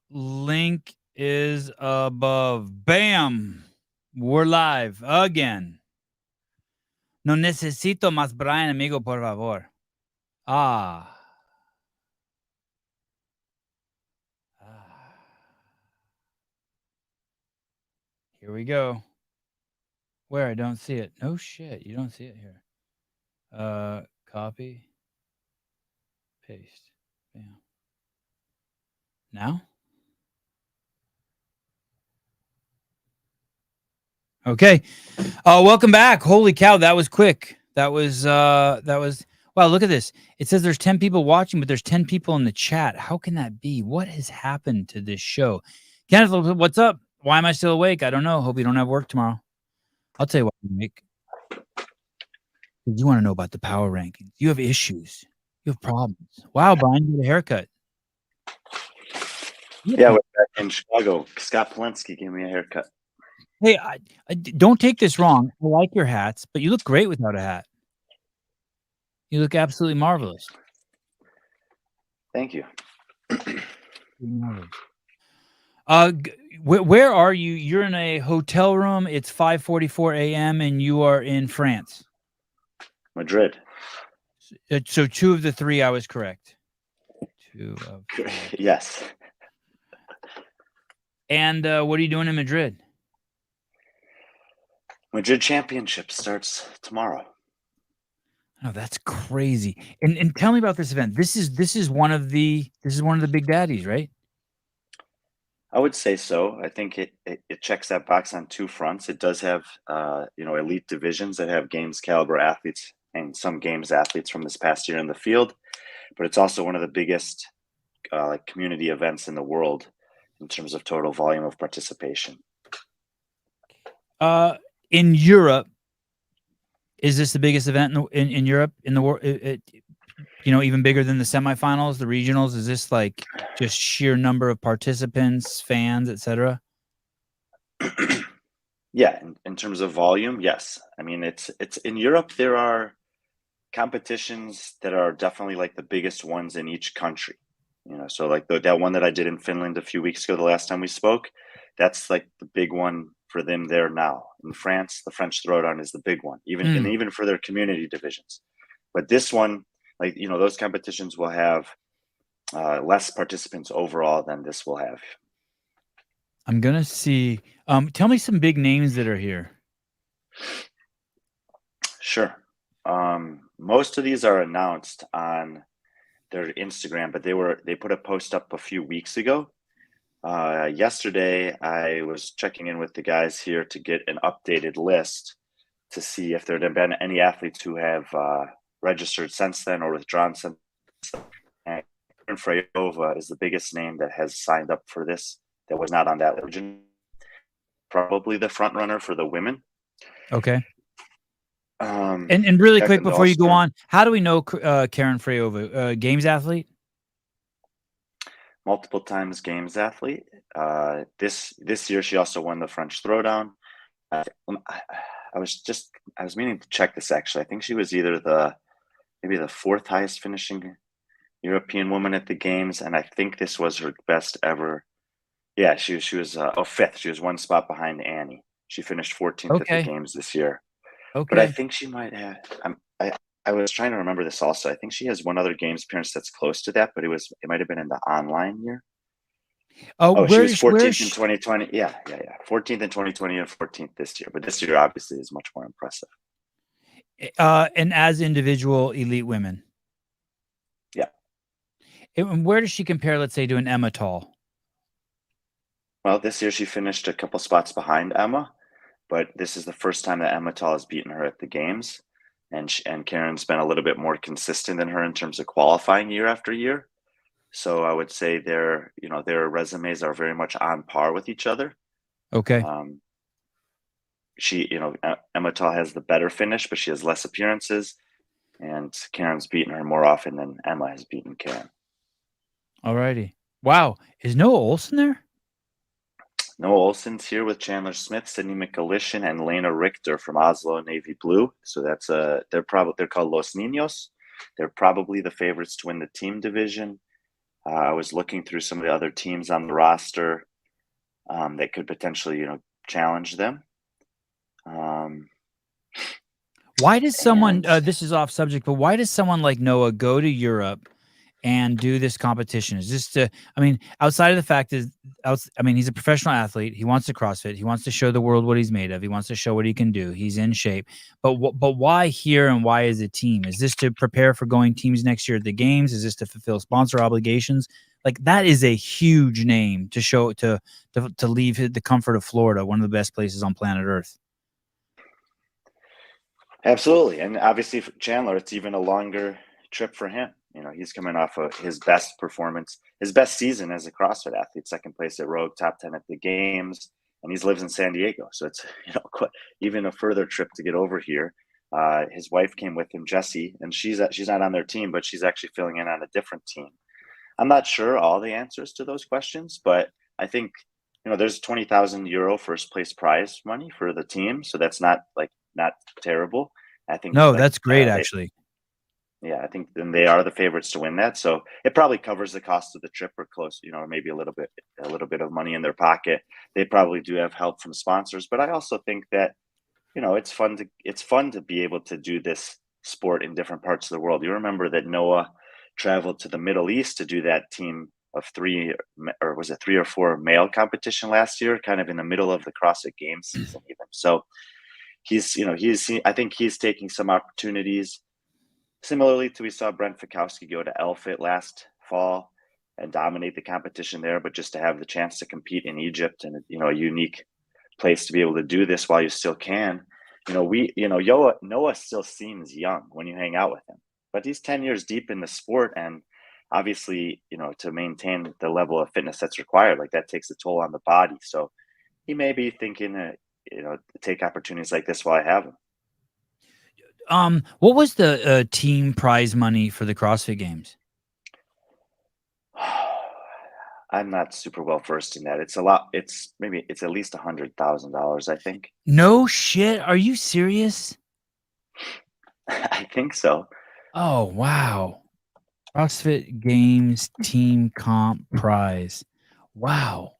Link is above. Bam. We're live again. No necesito más Brian, amigo, por favor. Ah. Here we go. Where? I don't see it. No shit. You don't see it here. Copy. Paste. Bam. Now? Okay. Welcome back. Holy cow, that was quick. That was wow, look at this. It says there's 10 people watching, but there's 10 people in the chat. How can that be? What has happened to this show? Kenneth, what's up? Why am I still awake? I don't know. Hope you don't have work tomorrow. I'll tell you what, Nick. You want to know about the power rankings. You have issues. You have problems. Wow, Brian, you get a haircut. Yeah, we're back in Chicago. Scott Polensky gave me a haircut. Hey, I don't take this wrong. I like your hats, but you look great without a hat. You look absolutely marvelous. Thank you. Where are you? You're in a hotel room. It's 5:44 a.m. and you are in France. Madrid. So 2 of the 3, I was correct. 2 of 3. Yes. And what are you doing in Madrid? Madrid Championship starts tomorrow. Oh, that's crazy. And tell me about this event. This is one of the big daddies, right? I would say so. I think it checks that box on 2 fronts. It does have elite divisions that have games caliber athletes and some games athletes from this past year in the field, but it's also one of the biggest community events in the world in terms of total volume of participation. In Europe, is this the biggest event in Europe in the world? Even bigger than the semifinals, the regionals? Is this like just sheer number of participants, fans, etc.? Yeah, in terms of volume, yes. I mean, it's in Europe. There are competitions that are definitely like the biggest ones in each country. So like that one that I did in Finland a few weeks ago, the last time we spoke, that's like the big one for them there now. In France, the French Throwdown is the big one, even for their community divisions. But this one, those competitions will have less participants overall than this will have. I'm gonna see. Tell me some big names that are here. Sure. Most of these are announced on their Instagram, but they put a post up a few weeks ago. Yesterday, I was checking in with the guys here to get an updated list to see if there had been any athletes who have registered since then or withdrawn since then. And Freyova is the biggest name that has signed up for this that was not on that list. Probably the front runner for the women. Okay. And really quick before you go on, how do we know Karen Freyova? Games athlete? Multiple times games athlete. This year she also won the French Throwdown. I was meaning to check this actually. I think she was either maybe the 4th highest finishing European woman at the games, and I think this was her best ever. Yeah, she was 5th. She was 1 spot behind Annie. She finished 14th at the games this year. Okay. But I think she might have. I was trying to remember this also. I think she has one other games appearance that's close to that, but it might have been in the online year. She was 14th in 2020. Yeah. 14th in 2020 and 14th this year. But this year obviously is much more impressive. And as individual elite women. Yeah. And where does she compare, let's say, to an Emma Tall? Well, this year she finished a couple spots behind Emma, but this is the first time that Emma Tall has beaten her at the games. And Karen's been a little bit more consistent than her in terms of qualifying year after year. So I would say their resumes are very much on par with each other. Okay. Emma Tall has the better finish, but she has less appearances, and Karen's beaten her more often than Emma has beaten Karen. Alrighty. Wow. Is Noah Olson there? Noah Olson's here with Chandler Smith, Sydney McAlishan, and Lena Richter from Oslo Navy Blue. So that's they're called Los Niños. They're probably the favorites to win the team division. I was looking through some of the other teams on the roster that could potentially, challenge them. Why does someone, And this is off subject, but why does someone like Noah go to Europe and do this competition? Is just outside of the fact he's a professional athlete. He wants to CrossFit. He wants to show the world what he's made of. He wants to show what he can do. He's in shape. But why here and why as a team? Is this to prepare for going teams next year at the games? Is this to fulfill sponsor obligations? Like, that is a huge name to show to leave the comfort of Florida, one of the best places on planet Earth. absolutely. And obviously for Chandler, it's even a longer trip for him. He's coming off of his best performance, his best season as a CrossFit athlete, second place at Rogue, top 10 at the games, and he lives in San Diego. So it's, quite, even a further trip to get over here. His wife came with him, Jessie, and she's not on their team, but she's actually filling in on a different team. I'm not sure all the answers to those questions, but I think, there's 20,000 euro first place prize money for the team. So that's not terrible. I think that's great, actually. Yeah, I think then they are the favorites to win that. So it probably covers the cost of the trip or close, or maybe a little bit of money in their pocket. They probably do have help from sponsors, but I also think that, it's fun to be able to do this sport in different parts of the world. You remember that Noah traveled to the Middle East to do that team of 3, or was it 3 or 4 male competition last year, kind of in the middle of the CrossFit Games season even. So I think he's taking some opportunities. Similarly to we saw Brent Fikowski go to LFIT last fall and dominate the competition there, but just to have the chance to compete in Egypt and a unique place to be able to do this while you still can. Noah still seems young when you hang out with him, but he's 10 years deep in the sport, and obviously, to maintain the level of fitness that's required, like that takes a toll on the body. So he may be thinking, take opportunities like this while I have him. What was the team prize money for the CrossFit Games? I'm not super well versed in that. It's a lot. It's at least $100,000, I think. No shit. Are you serious? I think so. Oh, wow. CrossFit Games team comp prize. Wow.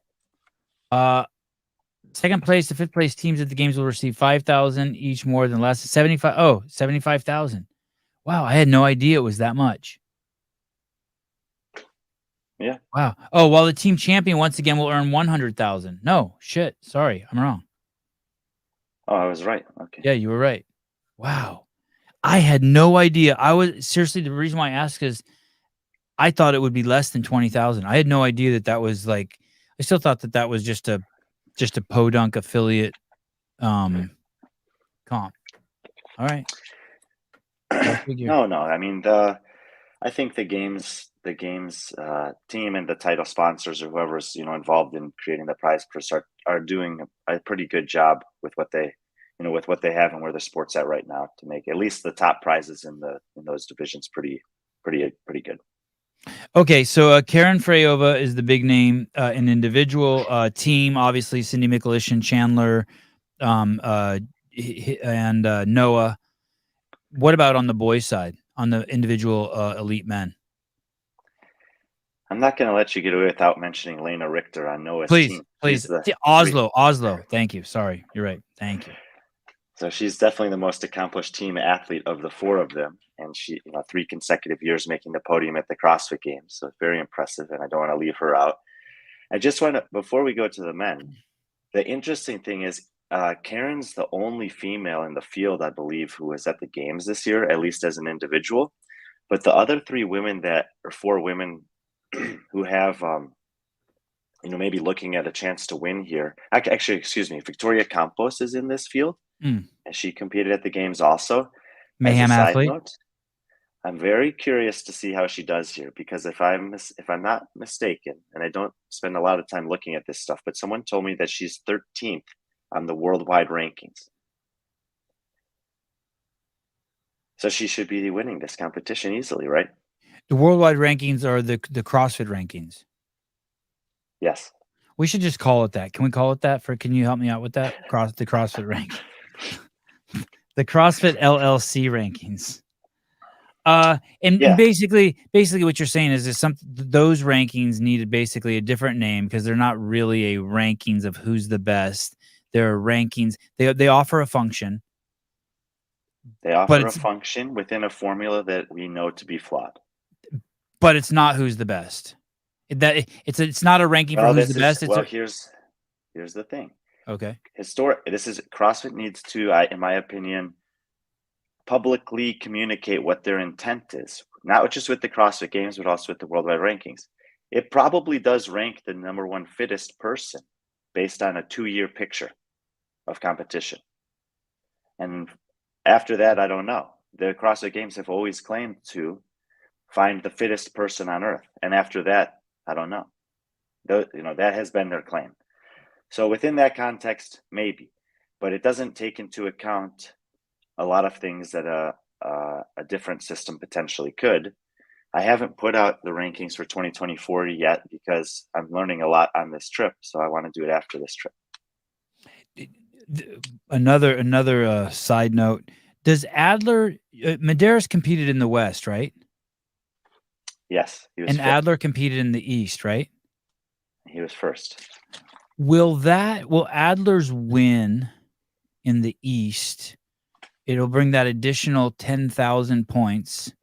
Second place to fifth place teams at the games will receive 5,000 each, more than last 75,000. Wow, I had no idea it was that much. Yeah. Wow. Oh, while the team champion once again will earn 100,000. No, shit. Sorry, I'm wrong. Oh, I was right. Okay. Yeah, you were right. Wow. I had no idea. Seriously, the reason why I asked is I thought it would be less than 20,000. I had no idea that was like, I still thought that was just a Podunk affiliate comp. All right. No. I mean, I think the games team and the title sponsors or whoever's involved in creating the prize purse are doing a pretty good job with what they have and where the sport's at right now to make at least the top prizes in those divisions pretty good. Okay, so Karen Freyova is the big name in individual. Team, obviously, Cindy Mikulishin, Chandler, and Noah. What about on the boys' side, on the individual elite men? I'm not going to let you get away without mentioning Lena Richter on Noah's team. Please. Oslo. Thank you. Sorry. You're right. Thank you. So she's definitely the most accomplished team athlete of the 4 of them. And she, 3 consecutive years making the podium at the CrossFit Games. So very impressive. And I don't want to leave her out. I just want to, before we go to the men, the interesting thing is Karen's the only female in the field, I believe, who was at the games this year, at least as an individual. But the other 4 women who have, maybe looking at a chance to win here. Actually, excuse me, Victoria Campos is in this field. And she competed at the games also. Mayhem athlete. Note, I'm very curious to see how she does here, because if I'm not mistaken, and I don't spend a lot of time looking at this stuff, but someone told me that she's 13th on the worldwide rankings. So she should be winning this competition easily, right? The worldwide rankings are the CrossFit rankings. Yes. We should just call it that. Can we call it that? Can you help me out with that? The CrossFit ranking. The CrossFit LLC rankings. And Yeah, basically what you're saying is those rankings needed basically a different name because they're not really a rankings of who's the best. They're rankings. They offer a function, they but offer a function within a formula that we know to be flawed. it's not who's the best. It's not a ranking for who's the best. Here's the thing. Okay. CrossFit needs to, in my opinion, publicly communicate what their intent is, not just with the CrossFit Games, but also with the worldwide rankings. It probably does rank the number one fittest person based on a 2-year picture of competition. And after that, I don't know. The CrossFit Games have always claimed to find the fittest person on earth. And after that, I don't know. That has been their claim. So within that context, maybe, but it doesn't take into account a lot of things that a different system potentially could. I haven't put out the rankings for 2024 yet because I'm learning a lot on this trip. So I want to do it after this trip. Another side note: does Adler Medeiros competed in the West, right? Yes, he was. And Adler competed in the East, right? He was first. Will Adler's win in the East? It'll bring that additional 10,000 points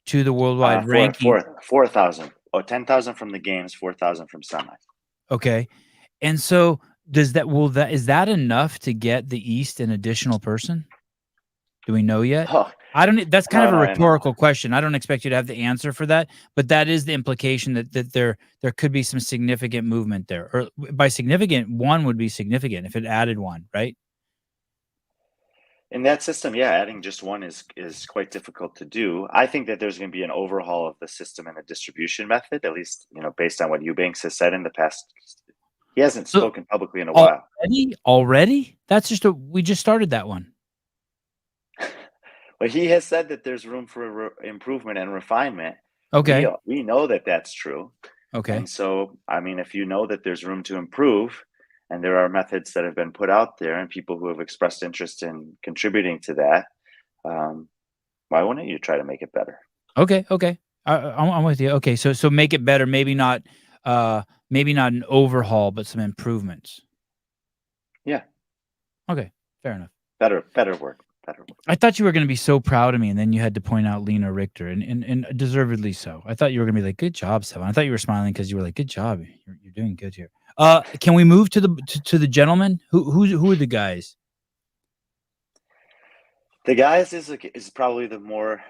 to the worldwide ranking. 4,000. 10,000 from the games, 4,000 from semi. Okay, and so is that enough to get the East an additional person? Do we know yet? Oh, I don't. That's kind of a rhetorical no. question. I don't expect you to have the answer for that, but that is the implication that there could be some significant movement there. Or by significant, one would be significant if it added one, right? In that system, yeah, adding just one is quite difficult to do. I think that there's going to be an overhaul of the system and the distribution method, at least based on what Eubanks has said in the past. He hasn't spoken publicly in a while. Already? We just started that one. But he has said that there's room for improvement and refinement. Okay. We know that that's true. Okay. And so, I mean, if you know that there's room to improve and there are methods that have been put out there and people who have expressed interest in contributing to that, why wouldn't you try to make it better? Okay. I'm with you. Okay. So make it better. Maybe not an overhaul, but some improvements. Yeah. Okay. Fair enough. Better work. I thought you were going to be so proud of me, and then you had to point out Lena Richter, and deservedly so. I thought you were going to be like, "Good job, Sevan." I thought you were smiling because you were like, "Good job, you're doing good here." Can we move to the gentlemen? Who are the guys? The guys is probably the more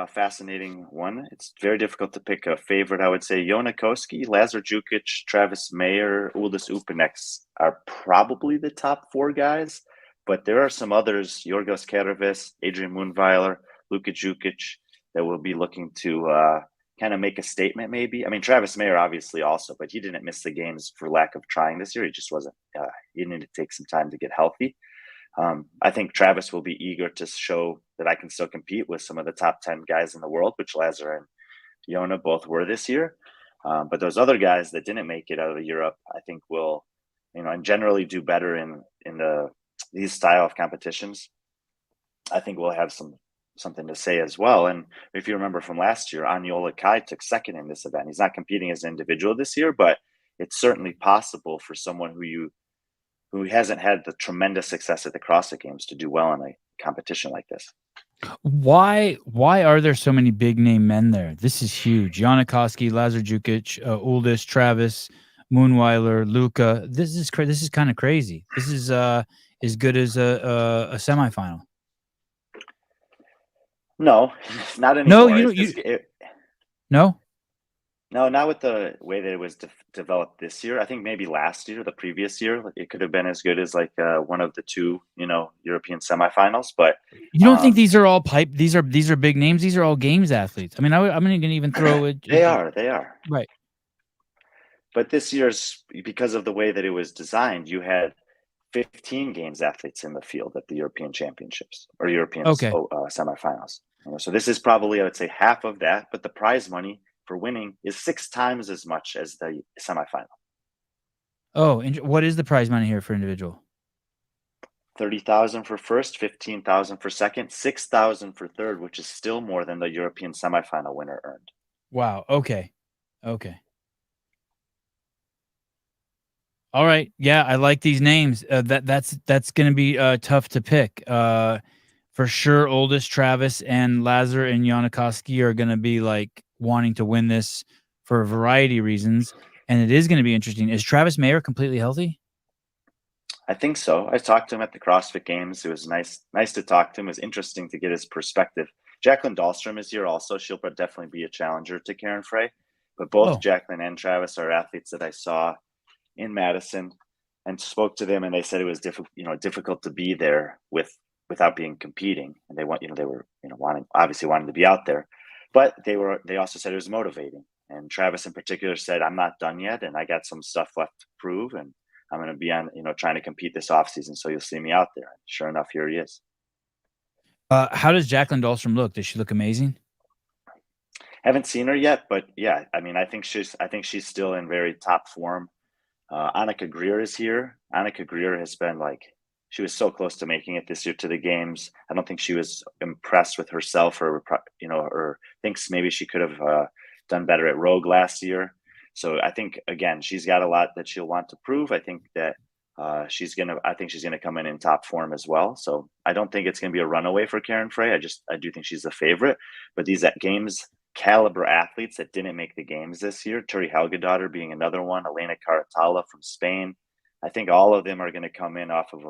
fascinating one. It's very difficult to pick a favorite. I would say Jona Koski, Lazar Jukic, Travis Mayer, Uldis Upanex are probably the top 4 guys. But there are some others, Yorgos Kervis, Adrian Moonweiler, Luka Jukic, that will be looking to kind of make a statement maybe. I mean, Travis Mayer obviously also, but he didn't miss the games for lack of trying this year. He just wasn't, he needed to take some time to get healthy. I think Travis will be eager to show that I can still compete with some of the top 10 guys in the world, which Lazar and Jona both were this year. But those other guys that didn't make it out of Europe, I think will, and generally do better in these style of competitions. I think we'll have something to say as well. And if you remember from last year, Aniola Kai took second in this event. He's not competing as an individual this year, but it's certainly possible for someone who hasn't had the tremendous success at the CrossFit Games to do well in a competition like this. Why are there so many big name men there? This is huge. Jona Koski, Lazar Jukic, Uldis, Travis, Moonweiler, Luka. This is kind of crazy. This is as good as a semifinal. No, not anymore. No? No, not with the way that it was developed this year. I think maybe last year, the previous year, it could have been as good as like one of the 2, European semifinals. But you don't think these are all pipe? These are big names. These are all games athletes. I mean, I'm going to even throw it. They are right. But this year's, because of the way that it was designed, you had 15 games athletes in the field at the European Championships or European semifinals. So this is probably, I would say, half of that, but the prize money for winning is 6 times as much as the semifinal. Oh, and what is the prize money here for individual? 30,000 for first, 15,000 for second, 6,000 for third, which is still more than the European semifinal winner earned. Wow. Okay. All right. Yeah, I like these names. That's going to be tough to pick. For sure, Oldest, Travis, and Lazar and Janikowski are going to be like wanting to win this for a variety of reasons, and it is going to be interesting. Is Travis Mayer completely healthy? I think so. I talked to him at the CrossFit Games. It was nice to talk to him. It was interesting to get his perspective. Jacqueline Dahlstrom is here also. She'll definitely be a challenger to Karen Frey. But both Jacqueline and Travis are athletes that I saw in Madison and spoke to them, and they said it was difficult to be there without being competing. And they were wanting to be out there, but they also said it was motivating. And Travis in particular said, "I'm not done yet, and I got some stuff left to prove, and I'm going to be on, trying to compete this off season. So you'll see me out there." And sure enough, here he is. How does Jacqueline Dahlstrom look? Does she look amazing? Haven't seen her yet, but yeah, I mean, I think she's still in very top form. Annika Greer is here. Annika Greer has been she was so close to making it this year to the games. I don't think she was impressed with herself, or thinks maybe she could have done better at Rogue last year. So I think, again, she's got a lot that she'll want to prove. I think that she's gonna come in top form as well. So I don't think it's gonna be a runaway for Karen Frey. I do think she's the favorite. But these games caliber athletes that didn't make the games this year, Turi Helgadottir being another one, Elena Caratala from Spain. I think all of them are going to come in off of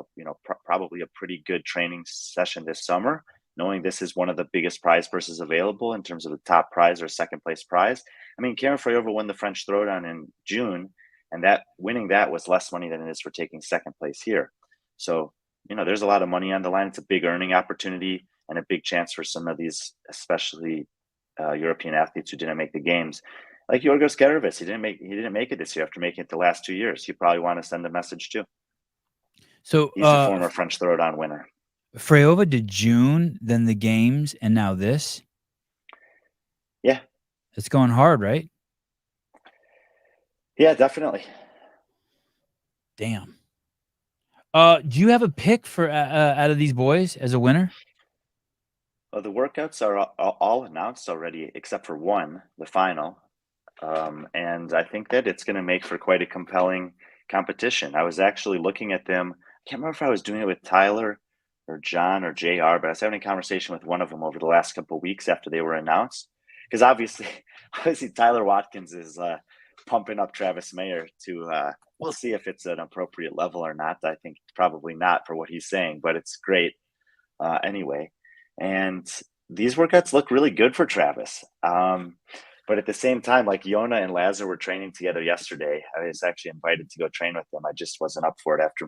probably a pretty good training session this summer, knowing this is one of the biggest prize purses available in terms of the top prize or second place prize. I mean, Karen Frey won the French Throwdown in June, and winning that was less money than it is for taking second place here. So, there's a lot of money on the line. It's a big earning opportunity and a big chance for some of these, especially European athletes who didn't make the games, like Yorgos Gervais. He didn't make it this year after making it the last 2 years. You probably want to send a message too. So he's a former French Throwdown winner. Freyova did June, then the games, and now this. Yeah, it's going hard, right? Yeah, definitely. Damn. Do you have a pick for out of these boys as a winner? Well, the workouts are all announced already, except for one, the final. And I think that it's going to make for quite a compelling competition. I was actually looking at them. I can't remember if I was doing it with Tyler or John or JR, but I was having a conversation with one of them over the last couple of weeks after they were announced. Because obviously Tyler Watkins is pumping up Travis Mayer to, we'll see if it's an appropriate level or not. I think probably not for what he's saying, but it's great anyway. And these workouts look really good for Travis. But at the same time, like Yona and Lazar were training together yesterday. I was actually invited to go train with them. I just wasn't up for it after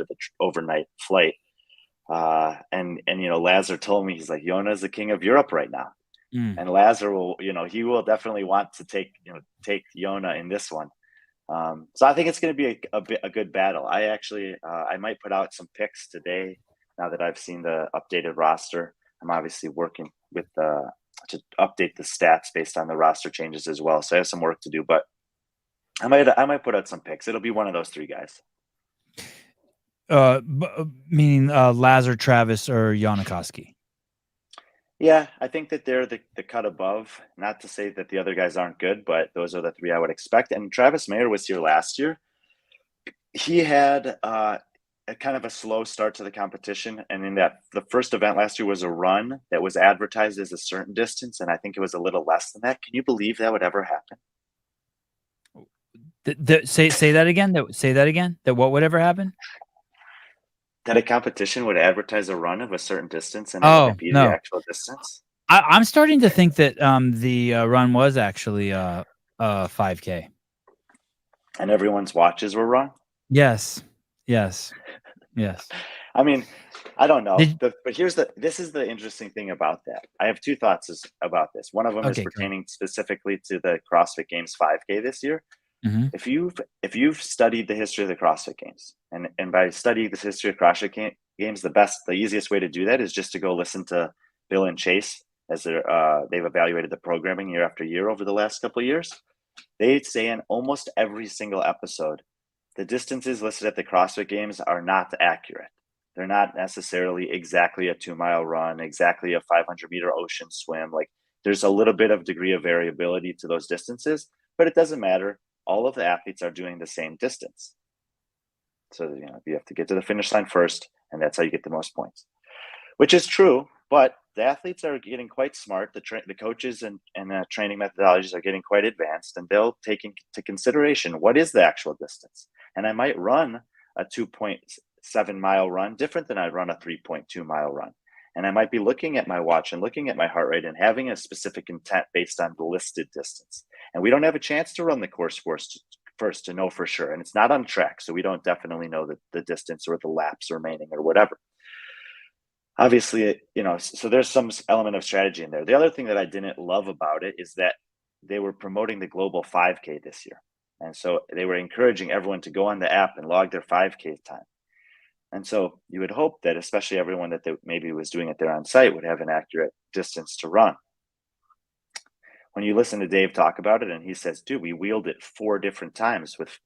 the overnight flight. And Lazar told me, he's like, Yona is the king of Europe right now. And Lazar will, he will definitely want to take Yona in this one. So I think it's going to be a good battle. I might put out some picks today now that I've seen the updated roster. I'm obviously working with to update the stats based on the roster changes as well. So I have some work to do, but I might put out some picks. It'll be one of those three guys. Meaning Lazar, Travis, or Janikowski. Yeah, I think that they're the cut above. Not to say that the other guys aren't good, but those are the three I would expect. And Travis Mayer was here last year. He had a kind of a slow start to the competition. And in the first event last year was a run that was advertised as a certain distance. And I think it was a little less than that. Can you believe that would ever happen? Say that again. Say that again. That what would ever happen? That a competition would advertise a run of a certain distance and it wouldn't be the actual distance. I'm starting to think that the run was actually 5K. And everyone's watches were wrong? Yes. I mean, I don't know. But this is the interesting thing about that. I have two thoughts about this. One of them is pertaining specifically to the CrossFit Games 5K this year. Mm-hmm. If you've studied the history of the CrossFit Games, and by studying the history of CrossFit Games, the easiest way to do that is just to go listen to Bill and Chase as they've evaluated the programming year after year over the last couple of years. They say in almost every single episode, the distances listed at the CrossFit Games are not accurate. They're not necessarily exactly a 2-mile run, exactly a 500-meter ocean swim. Like, there's a little bit of degree of variability to those distances, but it doesn't matter. All of the athletes are doing the same distance. So, you have to get to the finish line first, and that's how you get the most points, which is true. But the athletes are getting quite smart. The coaches and training methodologies are getting quite advanced, and they'll take into consideration what is the actual distance. And I might run a 2.7-mile run different than I'd run a 3.2-mile run. And I might be looking at my watch and looking at my heart rate and having a specific intent based on the listed distance. And we don't have a chance to run the course first to know for sure. And it's not on track, so we don't definitely know the distance or the laps remaining or whatever. Obviously, so there's some element of strategy in there. The other thing that I didn't love about it is that they were promoting the global 5K this year. And so they were encouraging everyone to go on the app and log their 5K time. And so you would hope that especially everyone that maybe was doing it there on site would have an accurate distance to run. When you listen to Dave talk about it, and he says, dude, we wheeled it 4 different times with,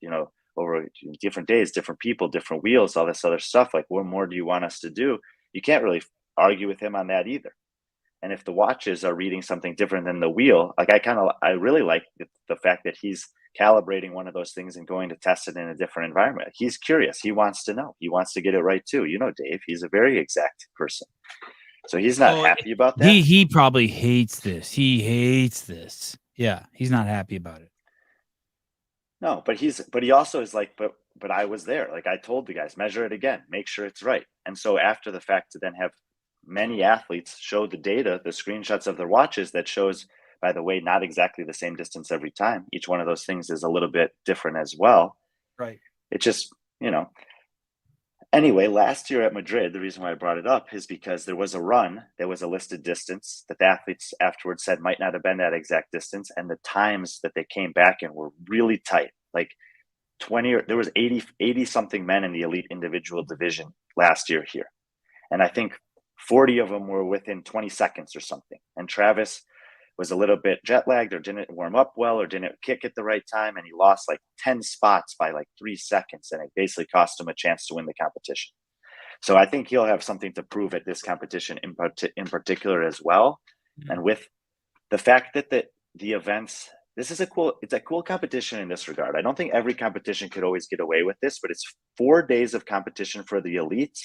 over different days, different people, different wheels, all this other stuff. Like, what more do you want us to do? You can't really argue with him on that either. And if the watches are reading something different than the wheel, like I really like the fact that he's calibrating one of those things and going to test it in a different environment. He's curious. He wants to know. He wants to get it right too. Dave, he's a very exact person. So he's not happy about that. He probably hates this. He hates this. Yeah, he's not happy about it. No, but he also is like, but I was there. Like, I told the guys, measure it again, make sure it's right. And so after the fact, to then have many athletes show the data, the screenshots of their watches that shows, by the way, not exactly the same distance every time. Each one of those things is a little bit different as well. Right. It just, Anyway, last year at Madrid, the reason why I brought it up is because there was a run, there was a listed distance that the athletes afterwards said might not have been that exact distance. And the times that they came back in were really tight. Like there was 80 something men in the elite individual division last year here. And I think 40 of them were within 20 seconds or something. And Travis was a little bit jet lagged or didn't warm up well or didn't kick at the right time. And he lost like 10 spots by like 3 seconds. And it basically cost him a chance to win the competition. So I think he'll have something to prove at this competition in particular as well. Mm-hmm. And with the fact that the events, it's a cool competition in this regard. I don't think every competition could always get away with this, but it's 4 days of competition for the elites,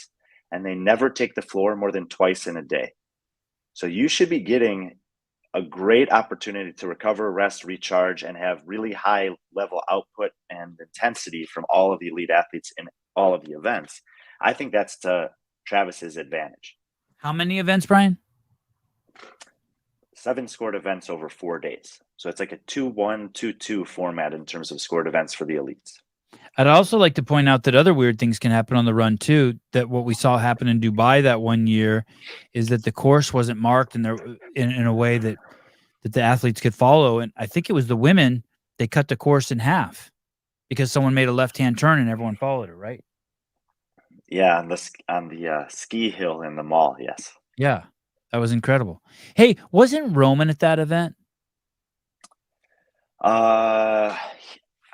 and they never take the floor more than twice in a day. So you should be getting a great opportunity to recover, rest, recharge, and have really high level output and intensity from all of the elite athletes in all of the events. I think that's to Travis's advantage. How many events, Brian? 7 scored events over 4 days. So it's like a 2-1, 2-2 format in terms of scored events for the elites. I'd also like to point out that other weird things can happen on the run too. That what we saw happen in Dubai that one year is that the course wasn't marked in a way that the athletes could follow. And I think it was the women, they cut the course in half because someone made a left-hand turn and everyone followed it, right? Yeah, on the ski hill in the mall, yes. Yeah, that was incredible. Hey, wasn't Roman at that event?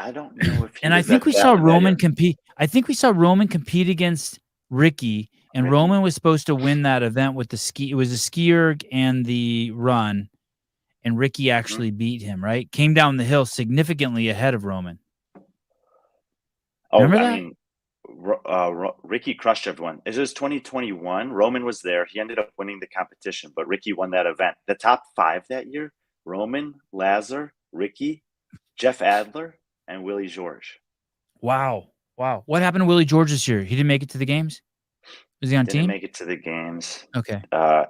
I don't know if. And I think we saw Roman compete. I think we saw Roman compete against Ricky, and Roman was supposed to win that event with the ski. It was a skier and the run, and Ricky actually beat him. Right, came down the hill significantly ahead of Roman. Oh, remember that? I mean, Ricky crushed everyone. It was 2021. Roman was there. He ended up winning the competition, but Ricky won that event. The top 5 that year: Roman, Lazar, Ricky, Jeff Adler, and Willie George. Wow. What happened to Willie George this year? He didn't make it to the games? Was he on team? Didn't make it to the games. Okay. How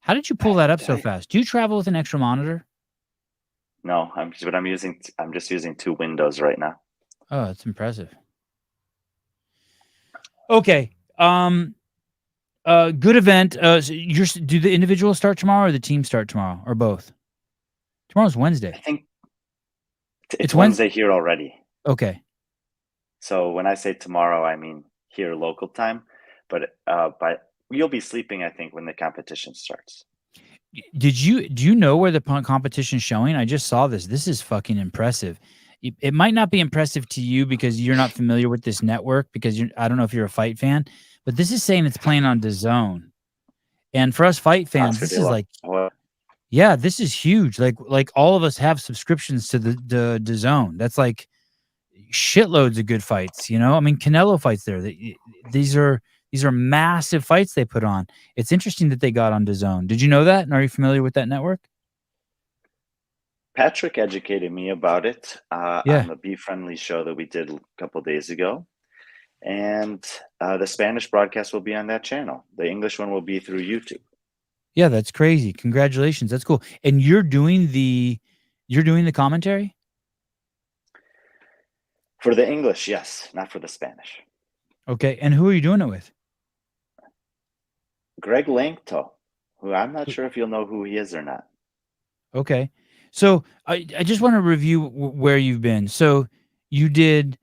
did you pull that up so fast? Do you travel with an extra monitor? No, I'm just using 2 windows right now. Oh, that's impressive. Okay. Good event. So do the individuals start tomorrow or the team start tomorrow or both? Tomorrow's Wednesday. I think it's Wednesday here already. Okay. So when I say tomorrow, I mean here local time, but you'll be sleeping, I think, when the competition starts. Do you know where the competition's showing? I just saw this. This is fucking impressive. It might not be impressive to you because you're not familiar with this network because I don't know if you're a fight fan, but this is saying it's playing on DAZN. And for us fight fans, Oscar this De is La like, Hoya. yeah, this is huge. Like all of us have subscriptions to the DAZN. That's like shitloads of good fights. You know, I mean, Canelo fights there. These are massive fights they put on. It's interesting that they got on DAZN. Did you know that? And are you familiar with that network? Patrick educated me about it Yeah. on the Be Friendly show that we did a couple days ago. And the Spanish broadcast will be on that channel. The English one will be through YouTube. Yeah, that's crazy. Congratulations. That's cool. And you're doing the commentary? For the English, yes, not for the Spanish. Okay. And who are you doing it with? Greg Langto, who I'm not sure if you'll know who he is or not. Okay. So I just want to review where you've been. So you did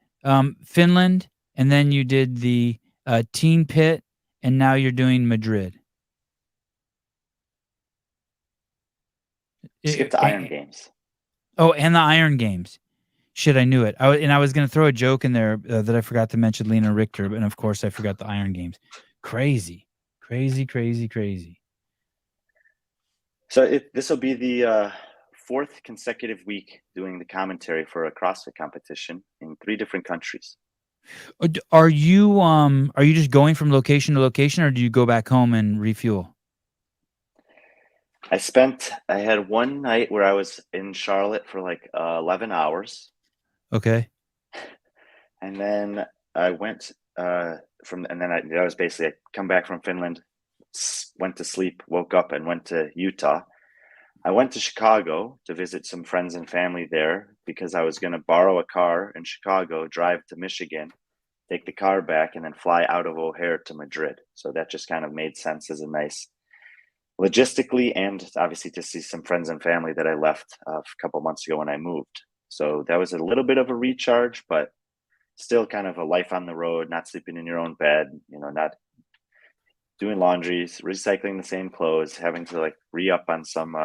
Finland, and then you did the Teen Pit, and now you're doing Madrid. Skip the Iron Games. Oh, and the Iron Games. Shit, I knew it. I was going to throw a joke in there that I forgot to mention Lena Richter, and of course I forgot the Iron Games. Crazy. So this will be the fourth consecutive week doing the commentary for a CrossFit competition in 3 different countries. Are you just going from location to location, or do you go back home and refuel? I had one night where I was in Charlotte for like 11 hours. Okay. And then I went I was basically, I come back from Finland, went to sleep, woke up and went to Utah. I went to Chicago to visit some friends and family there because I was going to borrow a car in Chicago, drive to Michigan, take the car back, and then fly out of O'Hare to Madrid. So that just kind of made sense as a nice logistically, and obviously to see some friends and family that I left a couple months ago when I moved. So that was a little bit of a recharge, but still kind of a life on the road, not sleeping in your own bed, not doing laundries, recycling the same clothes, having to like re-up on some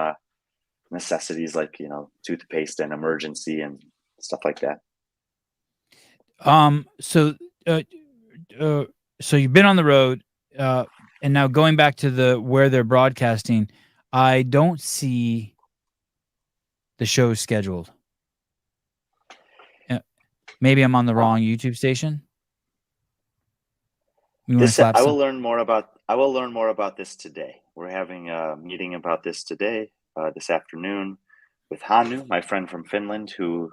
necessities like, toothpaste and emergency and stuff like that. So you've been on the road, and now going back to where they're broadcasting, I don't see the show scheduled. Maybe I'm on the wrong YouTube station. I will learn more about this today. We're having a meeting about this today, this afternoon, with Hannu, my friend from Finland, who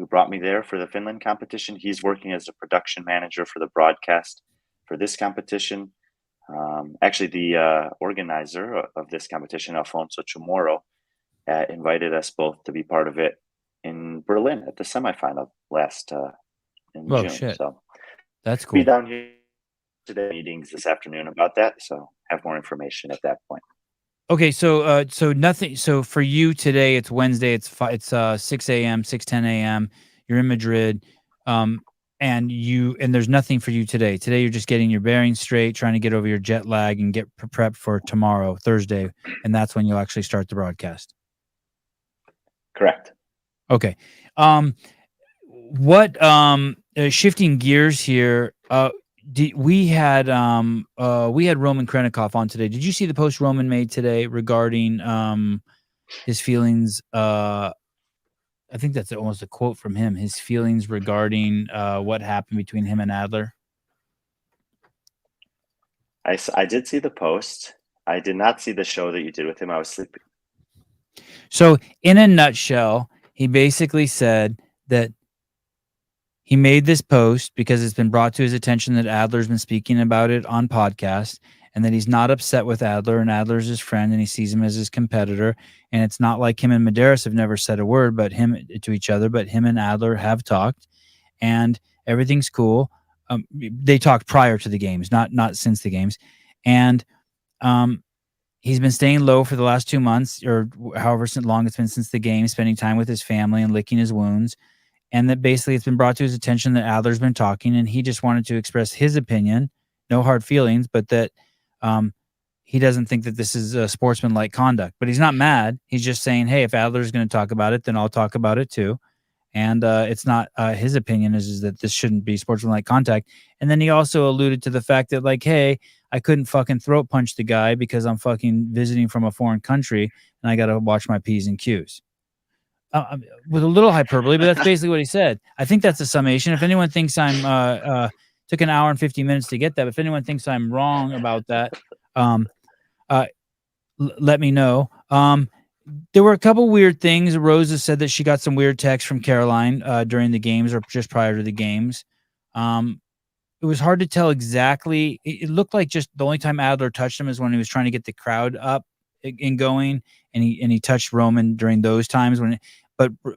brought me there for the Finland competition. He's working as a production manager for the broadcast for this competition. Actually, the organizer of this competition, Alfonso Chamorro, invited us both to be part of it in Berlin at the semifinal in June. Shit. So that's cool. Be down here today, meetings this afternoon about that. So have more information at that point. Okay, so nothing. So for you today, it's Wednesday. It's 6 a.m., 6:10 a.m. You're in Madrid, and there's nothing for you today. Today, you're just getting your bearings straight, trying to get over your jet lag and get prepped for tomorrow, Thursday, and that's when you'll actually start the broadcast. Correct. Okay. Shifting gears here. We had Roman Khrennikov on today. Did you see the post Roman made today regarding his feelings? I think that's almost a quote from him. His feelings regarding what happened between him and Adler. I did see the post. I did not see the show that you did with him. I was sleeping. So in a nutshell, he basically said that he made this post because it's been brought to his attention that Adler's been speaking about it on podcasts, and that he's not upset with Adler, and Adler's his friend, and he sees him as his competitor. And it's not like him and Medeiros have never said a word to each other, but him and Adler have talked, and everything's cool. They talked prior to the games, not since the games. And he's been staying low for the last 2 months, or however long it's been since the game, spending time with his family and licking his wounds. And that basically it's been brought to his attention that Adler's been talking, and he just wanted to express his opinion, no hard feelings, but that he doesn't think that this is a sportsmanlike conduct. But he's not mad. He's just saying, hey, if Adler's going to talk about it, then I'll talk about it too. And it's not his opinion is that this shouldn't be sportsmanlike contact. And then he also alluded to the fact that, like, hey, I couldn't fucking throat punch the guy because I'm fucking visiting from a foreign country and I got to watch my P's and Q's. With a little hyperbole, but that's basically what he said. I think that's a summation. If anyone thinks I'm took an hour and 50 minutes to get that, if anyone thinks I'm wrong about that, let me know. There were a couple weird things. Rosa said that she got some weird texts from Caroline during the games or just prior to the games. It was hard to tell exactly. It looked like just the only time Adler touched him is when he was trying to get the crowd up and going, and he touched Roman during those times